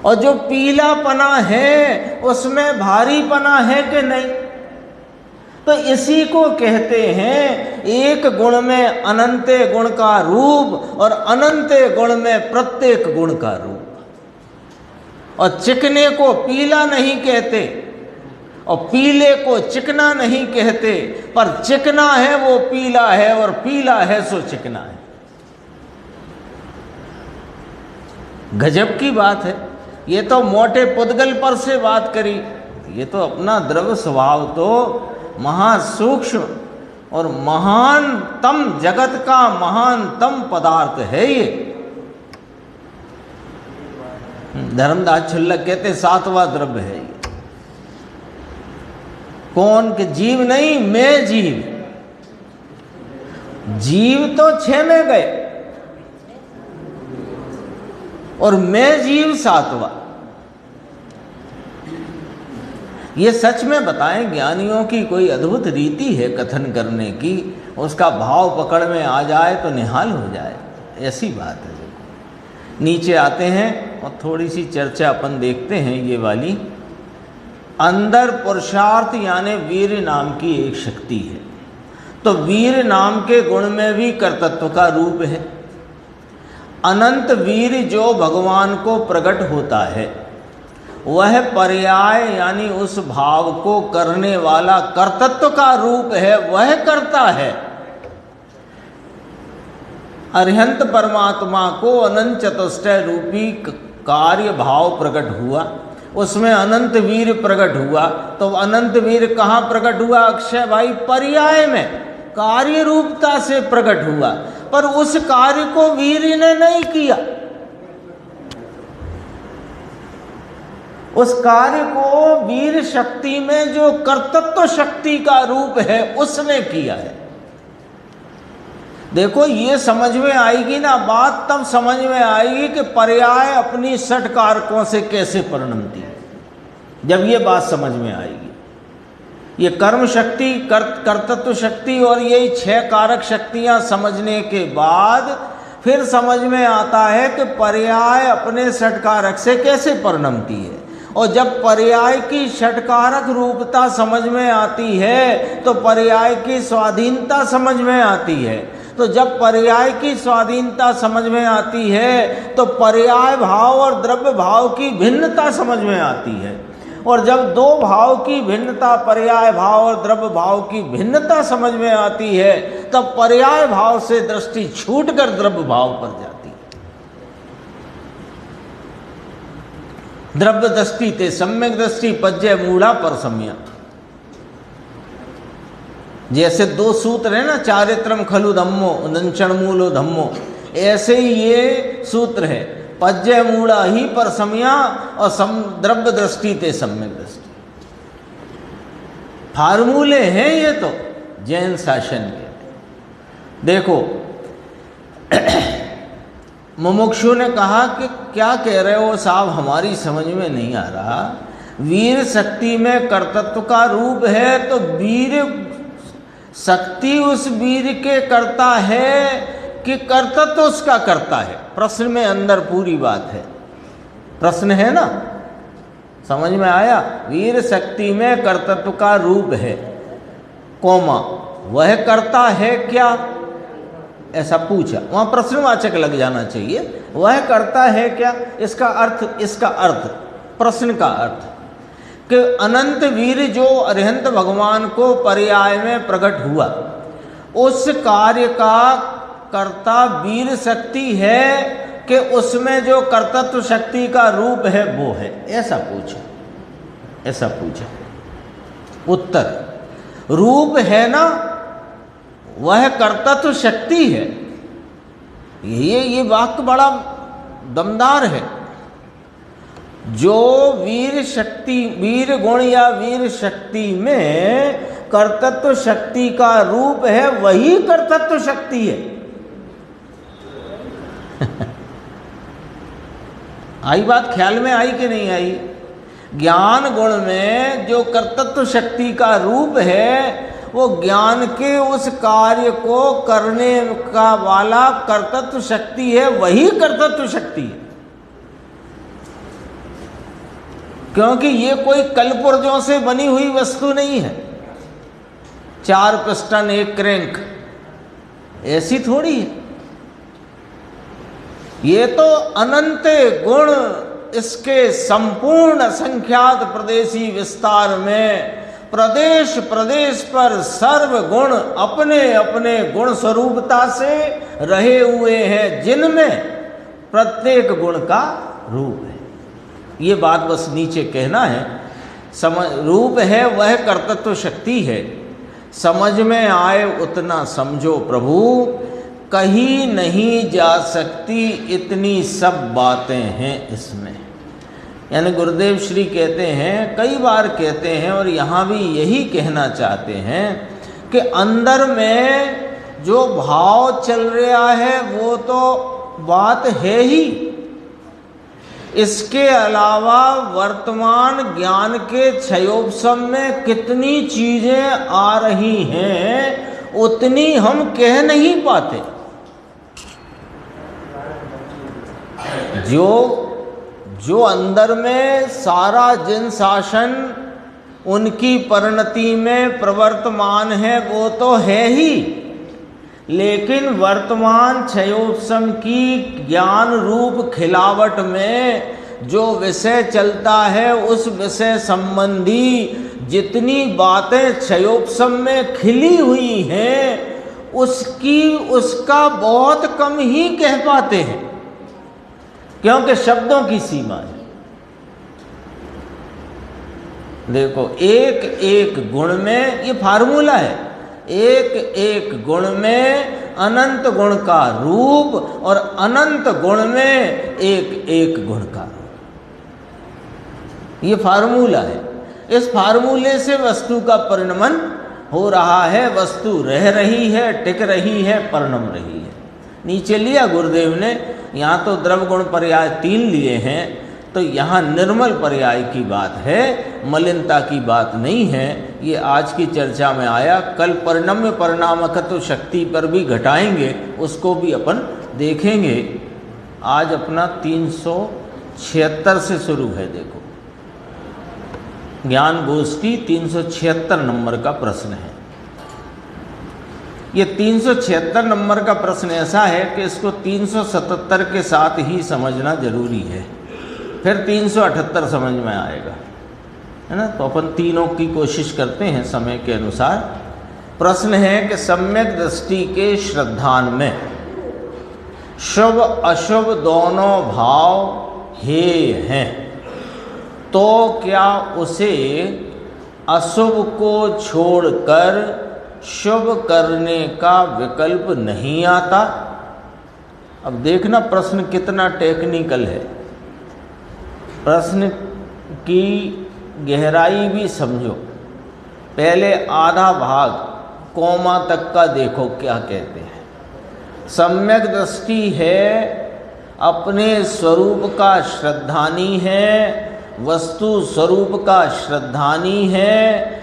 और जो पीलापना है उसमें भारीपना है कि नहीं? तो इसी को कहते हैं एक गुण में अनंत गुण का रूप और अनंत गुण में प्रत्येक गुण का रूप। और चिकने को पीला नहीं कहते और पीले को चिकना नहीं कहते, पर चिकना है वो पीला है और पीला है सो चिकना है। गजब की बात है। ये तो मोटे पुद्गल पर से बात करी, ये तो अपना द्रव्य स्वभाव तो महासूक्ष्म और महानतम जगत का महानतम पदार्थ है ये। धर्मदास छुल्लक कहते सातवां द्रव्य है ये। कौन के जीव नहीं, मैं जीव। जीव तो 6 में गए और मैं जीव 7वां। ये सच में बताएं, ज्ञानियों की कोई अद्भुत रीति है कथन करने की, उसका भाव पकड़ में आ जाए तो निहाल हो जाए, ऐसी बात है। देखो नीचे आते हैं और थोड़ी सी चर्चा अपन देखते हैं ये वाली। अंदर पुरुषार्थ यानी वीर नाम की एक शक्ति है, तो वीर नाम के गुण में भी कर्तृत्व का रूप है। अनंत वीर जो भगवान को प्रकट होता है वह पर्याय यानी उस भाव को करने वाला कर्तृत्व का रूप है, वह करता है। अरिहंत परमात्मा को अनंत चतुष्टय रूपी कार्य भाव प्रकट हुआ, उसमें अनंत वीर प्रकट हुआ। तो अनंत वीर कहाँ प्रकट हुआ अक्षय भाई? पर्याय में, कार्य रूपता से प्रकट हुआ, पर उस कार्य को वीर ने नहीं किया। उस कार्य को वीर शक्ति में जो कर्तृत्व शक्ति का रूप है उसने किया है। देखो ये समझ में आएगी ना बात, तब समझ में आएगी कि पर्याय अपनी 6 कारकों से कैसे परिणमती है। जब ये बात समझ में आएगी, ये कर्म शक्ति, कर्तृत्व शक्ति और ये 6 कारक शक्तियां समझने के बाद फिर समझ में आता है कि पर्याय अपने 6 कारक से कैसे परिणमती है। और जब पर्याय की 6 कारक रूपता समझ में आती है तो पर्याय की स्वाधीनता समझ में आती है। तो जब पर्याय की स्वाधीनता समझ में आती है तो पर्याय भाव और द्रव्य भाव की भिन्नता समझ में आती है। और जब 2 भाव की भिन्नता, पर्याय भाव और द्रव्य भाव की भिन्नता समझ में आती है, तब पर्याय भाव से दृष्टि छूटकर द्रव्य भाव पर जाती है। द्रव्य दृष्टि ते सम्यक दृष्टि पज्य मूढ़ा पर सम्या। जैसे 2 सूत्र है ना, चारित्रम खलु धम्मो नंचन मूलो धम्मो, ऐसे ही ये सूत्र है, पज्य मूढ़ा ही पर सम्या और द्रव्य दृष्टि ते सम्यक दृष्टि। फार्मूले हैं ये तो जैन शासन के। देखो मुमुक्षु ने कहा कि क्या कह रहे हो साहब, हमारी समझ में नहीं आ रहा। वीर शक्ति में कर्तृत्व का रूप है तो वीर शक्ति उस वीर के करता है कि कर्तृत्व उसका करता है? प्रश्न में अंदर पूरी बात है, प्रश्न है ना, समझ में आया? वीर शक्ति में कर्तृत्व का रूप है, कोमा वह करता है क्या, ऐसा पूछा। वहां प्रश्नवाचक लग जाना चाहिए, वह करता है क्या। इसका अर्थ, इसका अर्थ, प्रश्न का अर्थ कि अनंत वीर जो अरिहंत भगवान को पर्याय में प्रकट हुआ, उस कार्य का कर्ता वीर शक्ति है कि उसमें जो कर्तृत्व शक्ति का रूप है वो है, ऐसा पूछा, ऐसा पूछा। उत्तर रूप है ना, वह कर्तृत्व शक्ति है। ये वाक्य बड़ा दमदार है। जो वीर शक्ति, वीर गुण या वीर शक्ति में कर्तृत्व शक्ति का रूप है वही कर्तृत्व शक्ति है। आई बात ख्याल में आई कि नहीं आई? ज्ञान गुण में जो कर्तृत्व शक्ति का रूप है वो ज्ञान के उस कार्य को करने का वाला कर्तृत्व शक्ति है, वही कर्तृत्व शक्ति है। क्योंकि ये कोई कलपुर्जों से बनी हुई वस्तु नहीं है। 4 पिस्टन 1 क्रैंक, ऐसी थोड़ी है। ये तो अनंत गुण इसके संपूर्ण असंख्यात प्रदेशी विस्तार में प्रदेश प्रदेश पर सर्व गुण अपने अपने गुण स्वरूपता से रहे हुए हैं, जिनमें प्रत्येक गुण का रूप है। ये बात बस नीचे कहना है। समझ रूप है वह कर्तृत्व शक्ति है, समझ में आए उतना समझो प्रभु, कही नहीं जा सकती इतनी सब बातें हैं इसमें। यानी गुरुदेव श्री कहते हैं, कई बार कहते हैं और यहाँ भी यही कहना चाहते हैं कि अंदर में जो भाव चल रहा है वो तो बात है ही, इसके अलावा वर्तमान ज्ञान के क्षयोपशम में कितनी चीजें आ रही हैं उतनी हम कह नहीं पाते। जो अंदर में सारा जिन शासन उनकी परिणति में प्रवर्तमान है वो तो है ही, लेकिन वर्तमान क्षयोपशम की ज्ञान रूप खिलावट में जो विषय चलता है उस विषय संबंधी जितनी बातें क्षयोपशम में खिली हुई हैं उसका बहुत कम ही कह पाते हैं, क्योंकि शब्दों की सीमा है। देखो, एक एक गुण में, ये फार्मूला है, एक एक गुण में अनंत गुण का रूप और अनंत गुण में एक एक गुण का रूप, ये फार्मूला है। इस फार्मूले से वस्तु का परिणमन हो रहा है, वस्तु रह रही है, टिक रही है, परिणम रही है। नीचे लिया गुरुदेव ने, यहाँ तो द्रव गुण पर्याय 3 लिए हैं, तो यहाँ निर्मल पर्याय की बात है, मलिनता की बात नहीं है। ये आज की चर्चा में आया, कल परिणम्य परिणामकत्व शक्ति पर भी घटाएंगे, उसको भी अपन देखेंगे। आज अपना 376 से शुरू है। देखो, ज्ञान गोष्ठी 376 नंबर का प्रश्न है। ये 376 नंबर का प्रश्न ऐसा है कि इसको 377 के साथ ही समझना जरूरी है, फिर 378 समझ में आएगा, है ना। तो अपन तीनों की कोशिश करते हैं समय के अनुसार। प्रश्न है कि सम्यक दृष्टि के श्रद्धान में शुभ अशुभ दोनों भाव हेय हैं, तो क्या उसे अशुभ को छोड़कर शुभ करने का विकल्प नहीं आता? अब देखना प्रश्न कितना टेक्निकल है, प्रश्न की गहराई भी समझो। पहले आधा भाग कोमा तक का देखो क्या कहते हैं। सम्यक दृष्टि है, अपने स्वरूप का श्रद्धानी है, वस्तु स्वरूप का श्रद्धानी है।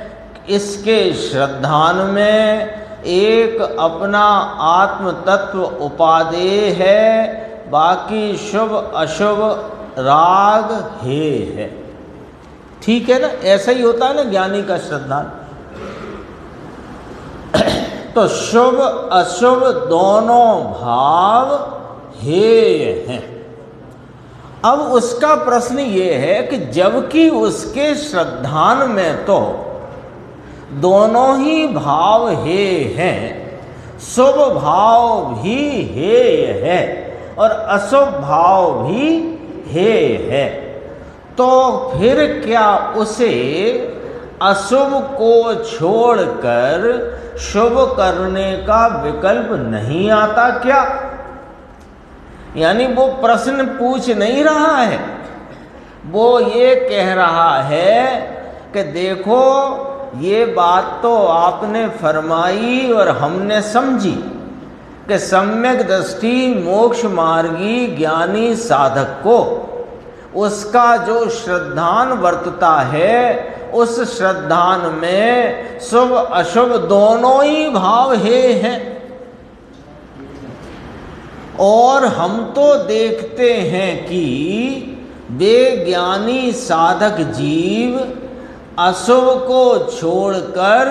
इसके श्रद्धान में एक अपना आत्म तत्व उपादेय है, बाकी शुभ अशुभ राग हेय है। ठीक है ना, ऐसा ही होता है ना ज्ञानी का श्रद्धान। तो शुभ अशुभ दोनों भाव हेय हैं। अब उसका प्रश्न ये है कि जबकि उसके श्रद्धान में तो दोनों ही भाव हेय हैं, शुभ भाव भी हेय है और अशुभ भाव भी हेय है, तो फिर क्या उसे अशुभ को छोड़कर शुभ करने का विकल्प नहीं आता क्या? यानी वो प्रश्न पूछ नहीं रहा है, वो ये कह रहा है कि देखो, ये बात तो आपने फरमाई और हमने समझी कि सम्यक दृष्टि मोक्ष मार्गी ज्ञानी साधक को उसका जो श्रद्धान वर्तता है, उस श्रद्धान में शुभ अशुभ दोनों ही भाव हैं। और हम तो देखते हैं कि वे ज्ञानी साधक जीव अशुभ को छोड़कर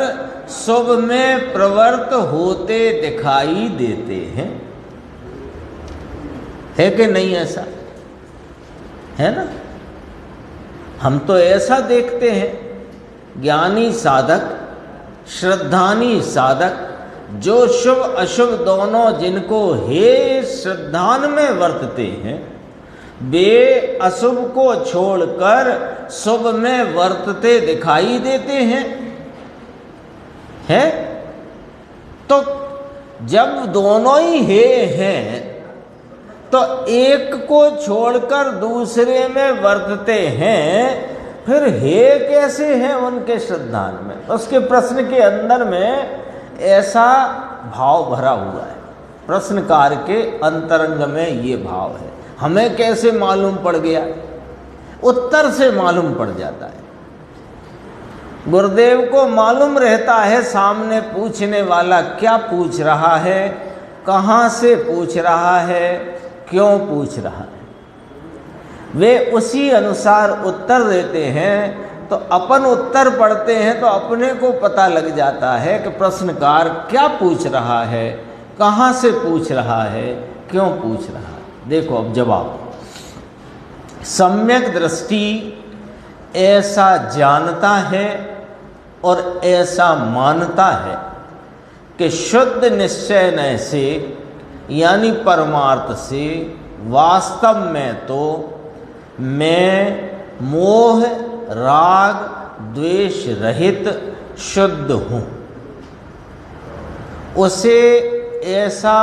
शुभ में प्रवृत्त होते दिखाई देते हैं। है कि नहीं? ऐसा है ना? हम तो ऐसा देखते हैं, ज्ञानी साधक, श्रद्धानी साधक, जो शुभ अशुभ दोनों जिनको हे श्रद्धान में वर्तते हैं, वे अशुभ को छोड़कर शुभ में वर्तते दिखाई देते हैं। है? तो जब दोनों ही हे हैं तो एक को छोड़कर दूसरे में वर्तते हैं, फिर हे कैसे हैं उनके श्रद्धान में? उसके प्रश्न के अंदर में ऐसा भाव भरा हुआ है। प्रश्नकार के अंतरंग में ये भाव है। हमें कैसे मालूम पड़ गया? उत्तर से मालूम पड़ जाता है। गुरुदेव को मालूम रहता है सामने पूछने वाला क्या पूछ रहा है, कहाँ से पूछ रहा है, क्यों पूछ रहा है। वे उसी अनुसार उत्तर देते हैं। तो अपन उत्तर पढ़ते हैं तो अपने को पता लग जाता है कि प्रश्नकार क्या पूछ रहा है, कहाँ से पूछ रहा है, क्यों पूछ रहा है। देखो अब जवाब। सम्यक दृष्टि ऐसा जानता है और ऐसा मानता है कि शुद्ध निश्चय से यानी परमार्थ से वास्तव में तो मैं मोह राग द्वेष रहित शुद्ध हूँ। उसे ऐसा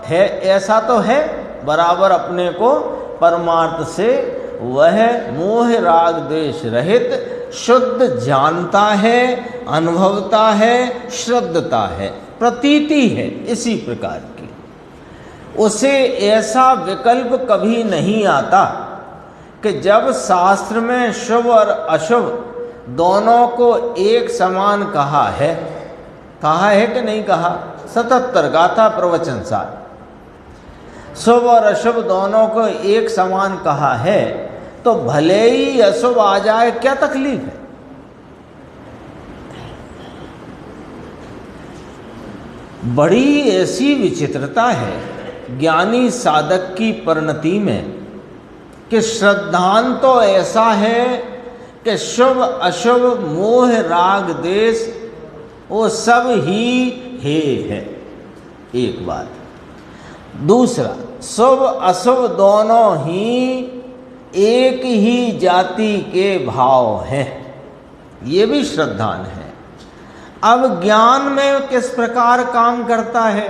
है, ऐसा तो है बराबर अपने को परमार्थ से वह मोह राग द्वेष रहित शुद्ध जानता है, अनुभवता है, श्रद्धता है, प्रतीति है इसी प्रकार की। उसे ऐसा विकल्प कभी नहीं आता कि जब शास्त्र में शुभ और अशुभ दोनों को एक समान कहा है कि नहीं कहा? 77 गाथा प्रवचन सार शुभ और अशुभ दोनों को एक समान कहा है, तो भले ही अशुभ आ जाए क्या तकलीफ है? बड़ी ऐसी विचित्रता है ज्ञानी साधक की परिणति में कि श्रद्धान तो ऐसा है कि शुभ अशुभ मोह राग द्वेष वो सब ही है। एक बात। दूसरा, शुभ अशुभ दोनों ही एक ही जाति के भाव हैं, ये भी श्रद्धान है। अब ज्ञान में किस प्रकार काम करता है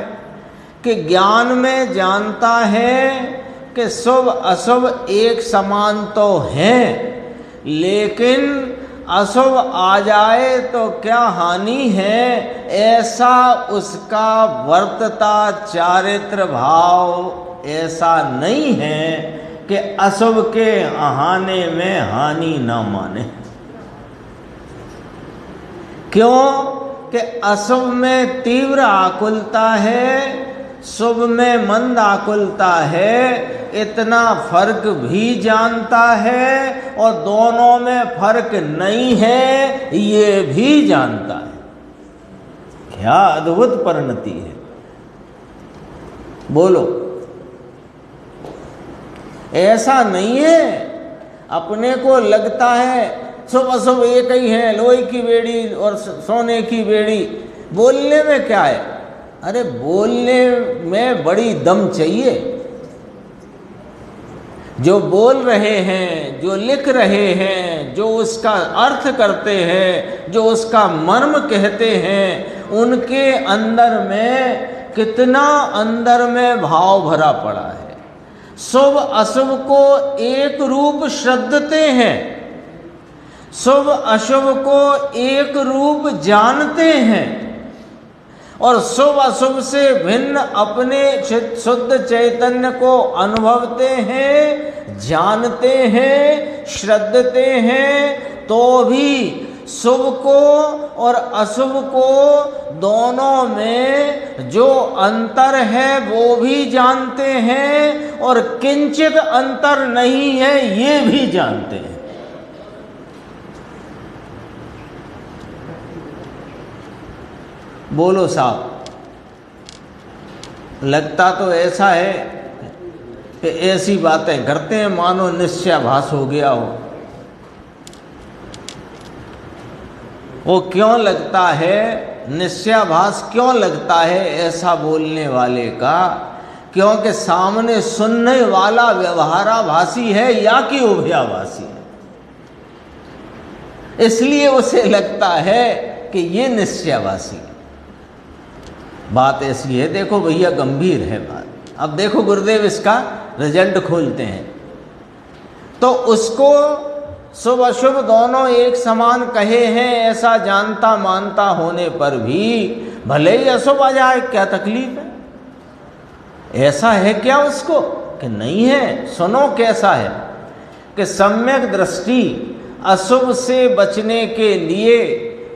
कि ज्ञान में जानता है कि शुभ अशुभ एक समान तो हैं, लेकिन अशुभ आ जाए तो क्या हानि है, ऐसा उसका वर्तता चारित्र भाव ऐसा नहीं है कि अशुभ के आने में हानि न माने। क्यों कि अशुभ में तीव्र आकुलता है, शुभ में मंद आकुलता है, इतना फर्क भी जानता है और दोनों में फर्क नहीं है ये भी जानता है। क्या अद्भुत परिणति है, बोलो। ऐसा नहीं है अपने को लगता है शुभ अशुभ एक ही है, लोहे की बेड़ी और सोने की बेड़ी। बोलने में क्या है? अरे बोलने में बड़ी दम चाहिए। जो बोल रहे हैं, जो लिख रहे हैं, जो उसका अर्थ करते हैं, जो उसका मर्म कहते हैं, उनके अंदर में कितना अंदर में भाव भरा पड़ा है। शुभ अशुभ को एक रूप श्रद्धते हैं, शुभ अशुभ को एक रूप जानते हैं और शुभ अशुभ से भिन्न अपने शुद्ध चैतन्य को अनुभवते हैं, जानते हैं, श्रद्धते हैं। तो भी शुभ को और अशुभ को दोनों में जो अंतर है वो भी जानते हैं और किंचित अंतर नहीं है ये भी जानते हैं। बोलो साहब, लगता तो ऐसा है कि ऐसी बातें करते हैं मानो निश्चयाभास हो गया हो। वो क्यों लगता है, निश्चयाभास क्यों लगता है ऐसा बोलने वाले का? क्योंकि सामने सुनने वाला व्यवहाराभासी है या कि उभयाभासी है, इसलिए उसे लगता है कि ये निश्चयाभासी है। बात ऐसी है, देखो भैया गंभीर है बात। अब देखो गुरुदेव इसका रिजल्ट खोलते हैं, तो उसको शुभ अशुभ दोनों एक समान कहे हैं ऐसा जानता मानता होने पर भी भले ही अशुभ आ जाए, क्या तकलीफ है? ऐसा है क्या उसको कि नहीं है? सुनो कैसा है कि सम्यक दृष्टि अशुभ से बचने के लिए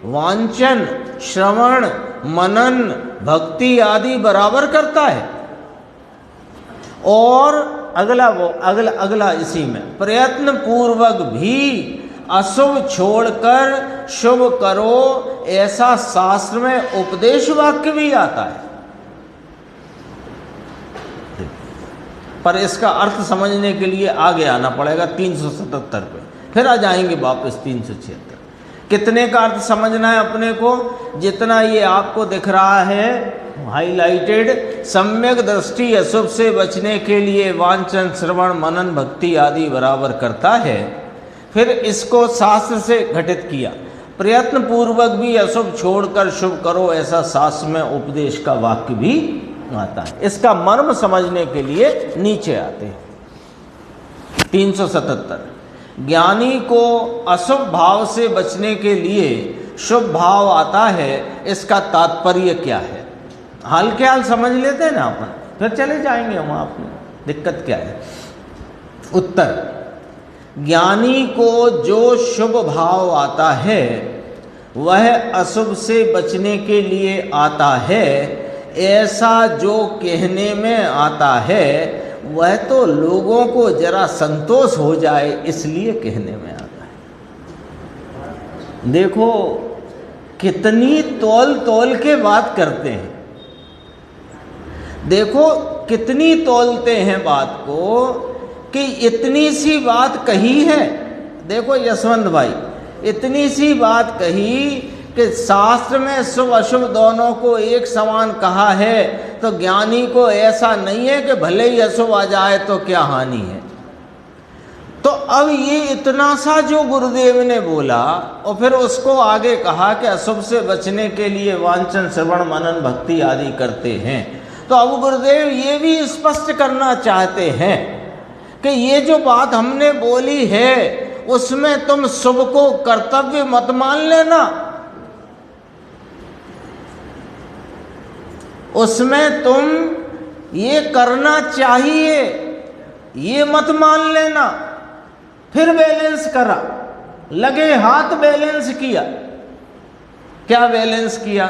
वांछन, श्रवण, मनन, भक्ति आदि बराबर करता है। और अगला इसी में प्रयत्न पूर्वक भी अशुभ छोड़कर शुभ करो ऐसा शास्त्र में उपदेश वाक्य भी आता है। पर इसका अर्थ समझने के लिए आगे आना पड़ेगा 377 पे, फिर आ जाएंगे वापस 376। कितने का अर्थ समझना है अपने को? जितना ये आपको दिख रहा है हाईलाइटेड, सम्यक दृष्टि अशुभ से बचने के लिए वांछन, श्रवण, मनन, भक्ति आदि बराबर करता है। फिर इसको शास्त्र से घटित किया, प्रयत्न पूर्वक भी अशुभ छोड़कर शुभ करो ऐसा शास्त्र में उपदेश का वाक्य भी आता है। इसका मर्म समझने के लिए नीचे आते हैं 377। ज्ञानी को अशुभ भाव से बचने के लिए शुभ भाव आता है, इसका तात्पर्य क्या है? हाल के हाल समझ लेते हैं ना अपन, फिर चले जाएंगे हम आपने, दिक्कत क्या है? उत्तर, ज्ञानी को जो शुभ भाव आता है वह अशुभ से बचने के लिए आता है, ऐसा जो कहने में आता है वह तो लोगों को जरा संतोष हो जाए इसलिए कहने में आता है। देखो कितनी तौल तौल के बात करते हैं, देखो कितनी तौलते हैं बात को कि इतनी सी बात कही है। देखो यशवंत भाई, इतनी सी बात कही कि शास्त्र में शुभ अशुभ दोनों को एक समान कहा है, तो ज्ञानी को ऐसा नहीं है कि भले ही अशुभ आ जाए तो क्या हानि है। तो अब ये इतना सा जो गुरुदेव ने बोला और फिर उसको आगे कहा कि अशुभ से बचने के लिए वांछन, श्रवण, मनन, भक्ति आदि करते हैं, तो अब गुरुदेव ये भी स्पष्ट करना चाहते हैं कि ये जो बात हमने बोली है उसमें तुम शुभ को कर्तव्य मत मान लेना, उसमें तुम ये करना चाहिए ये मत मान लेना। फिर बैलेंस करा, लगे हाथ बैलेंस किया। क्या बैलेंस किया?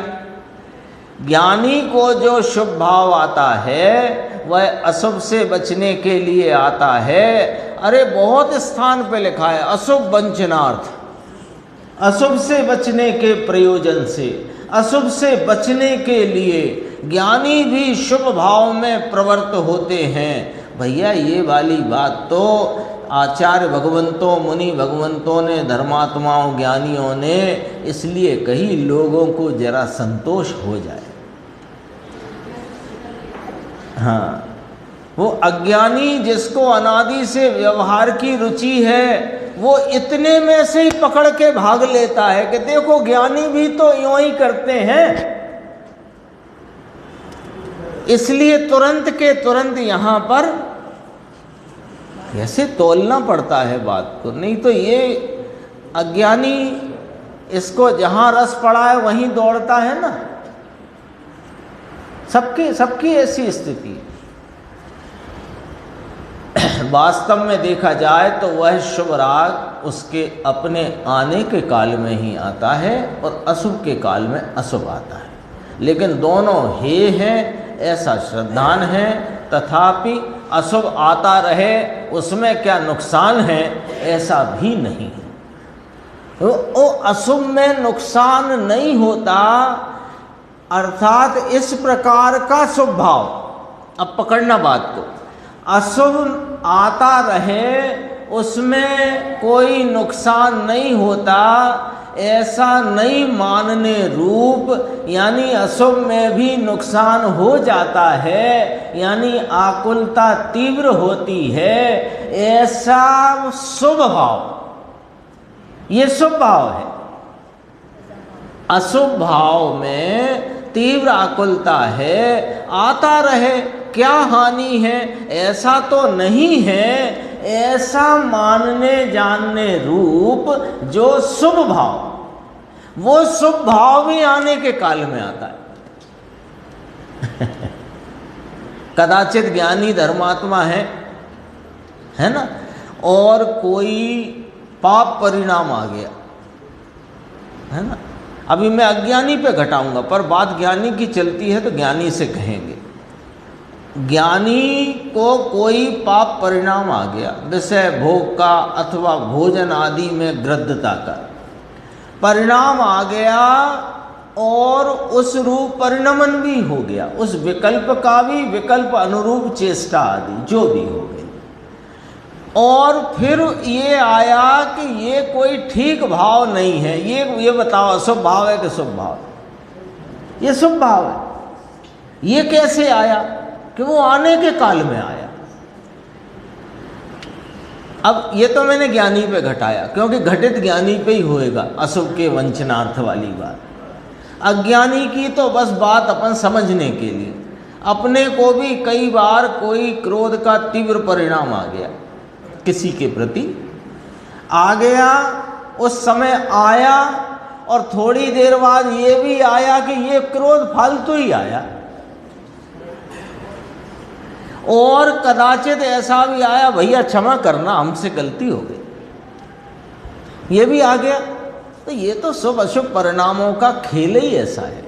ज्ञानी को जो शुभ भाव आता है वह अशुभ से बचने के लिए आता है। अरे बहुत स्थान पे लिखा है अशुभ वंचनार्थ, अशुभ से बचने के प्रयोजन से, अशुभ से बचने के लिए ज्ञानी भी शुभ भाव में प्रवृत्त होते हैं। भैया ये वाली बात तो आचार्य भगवंतों, मुनि भगवंतों ने, धर्मात्माओं, ज्ञानियों ने इसलिए कही लोगों को जरा संतोष हो जाए। हाँ, वो अज्ञानी जिसको अनादि से व्यवहार की रुचि है वो इतने में से ही पकड़ के भाग लेता है कि देखो ज्ञानी भी तो यूं ही करते हैं, इसलिए तुरंत के तुरंत यहाँ पर कैसे तोलना पड़ता है बात को। नहीं तो ये अज्ञानी इसको जहाँ रस पड़ा है वहीं दौड़ता है ना। सबकी ऐसी स्थिति है। वास्तव में देखा जाए तो वह शुभ राग उसके अपने आने के काल में ही आता है और अशुभ के काल में अशुभ आता है, लेकिन दोनों हे हैं ऐसा श्रद्धान है। तथापि अशुभ आता रहे उसमें क्या नुकसान है ऐसा भी नहीं है। वो अशुभ में नुकसान नहीं होता अर्थात इस प्रकार का शुभ भाव, अब पकड़ना बात को, अशुभ आता रहे उसमें कोई नुकसान नहीं होता, ऐसा नहीं मानने रूप, यानी अशुभ में भी नुकसान हो जाता है, यानी आकुलता तीव्र होती है, ऐसा शुभ भाव, ये शुभ भाव है। अशुभ भाव में तीव्र आकुलता है, आता रहे, क्या हानि है, ऐसा तो नहीं है, ऐसा मानने जानने रूप जो शुभ भाव, वो शुभ भाव भी आने के काल में आता है। कदाचित ज्ञानी धर्मात्मा है ना, और कोई पाप परिणाम आ गया, है ना। अभी मैं अज्ञानी पे घटाऊंगा, पर बात ज्ञानी की चलती है तो ज्ञानी से कहेंगे। ज्ञानी को कोई पाप परिणाम आ गया, विषय भोग का अथवा भोजन आदि में ग्रद्धता का परिणाम आ गया, और उस रूप परिणमन भी हो गया, उस विकल्प का भी विकल्प अनुरूप चेष्टा आदि जो भी हो गई, और फिर ये आया कि ये कोई ठीक भाव नहीं है, ये बताओ अशुभ भाव है कि शुभ भाव? ये शुभ भाव है। ये कैसे आया? कि वो आने के काल में आया। अब ये तो मैंने ज्ञानी पे घटाया, क्योंकि घटित ज्ञानी पे ही होएगा अशुभ के वंचनार्थ वाली बात। अज्ञानी की तो बस बात अपन समझने के लिए, अपने को भी कई बार कोई क्रोध का तीव्र परिणाम आ गया, किसी के प्रति आ गया, उस समय आया, और थोड़ी देर बाद ये भी आया कि ये क्रोध फालतू ही आया, और कदाचित ऐसा भी आया, भैया क्षमा करना हमसे गलती हो गई, ये भी आ गया। तो ये तो शुभ अशुभ परिणामों का खेल ही ऐसा है,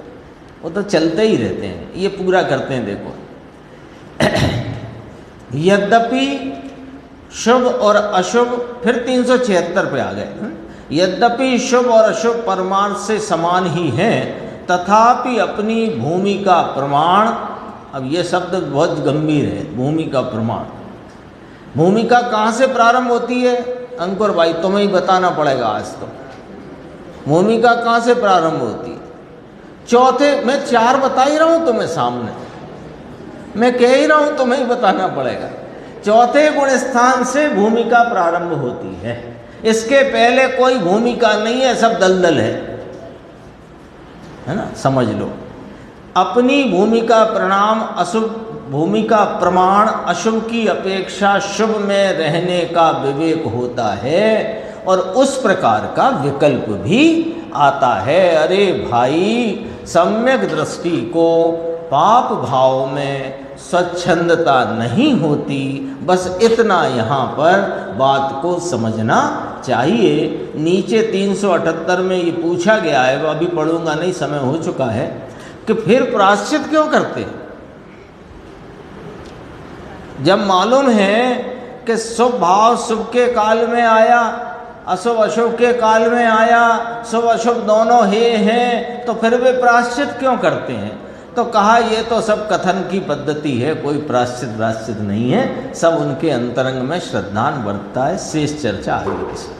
वो तो चलते ही रहते हैं, ये पूरा करते हैं। देखो, यद्यपि शुभ और अशुभ, फिर 376 पे आ गए, यद्यपि शुभ और अशुभ परमार्थ से समान ही हैं, तथापि अपनी भूमि का प्रमाण, अब ये शब्द बहुत गंभीर है, भूमि का प्रमाण। भूमिका कहाँ से प्रारंभ होती है? अंकुर भाई तुम्हें ही बताना पड़ेगा आज तो। भूमिका कहाँ से प्रारंभ होती है? चौथे, मैं 4 बता ही रहा हूँ तुम्हें सामने, मैं कह ही रहा हूँ, तुम्हें ही बताना पड़ेगा। चौथे गुण स्थान से भूमिका प्रारंभ होती है, इसके पहले कोई भूमिका नहीं है, सब दलदल है ना, समझ लो। अपनी भूमिका प्रणाम अशुभ, भूमिका प्रमाण अशुभ की अपेक्षा शुभ में रहने का विवेक होता है, और उस प्रकार का विकल्प भी आता है। अरे भाई, सम्यक दृष्टि को पाप भाव में स्वच्छंदता नहीं होती, बस इतना यहाँ पर बात को समझना चाहिए। नीचे 378 में ये पूछा गया है, वो अभी पढ़ूंगा नहीं, समय हो चुका है, कि फिर प्रायश्चित क्यों करते? जब मालूम है कि शुभ भाव शुभ के काल में आया, अशुभ अशुभ के काल में आया, शुभ अशुभ दोनों हैं, तो फिर वे प्रायश्चित क्यों करते हैं? तो कहा ये तो सब कथन की पद्धति है, कोई प्रायश्चित नहीं है, सब उनके अंतरंग में श्रद्धान बरतता है। शेष चर्चा आगे।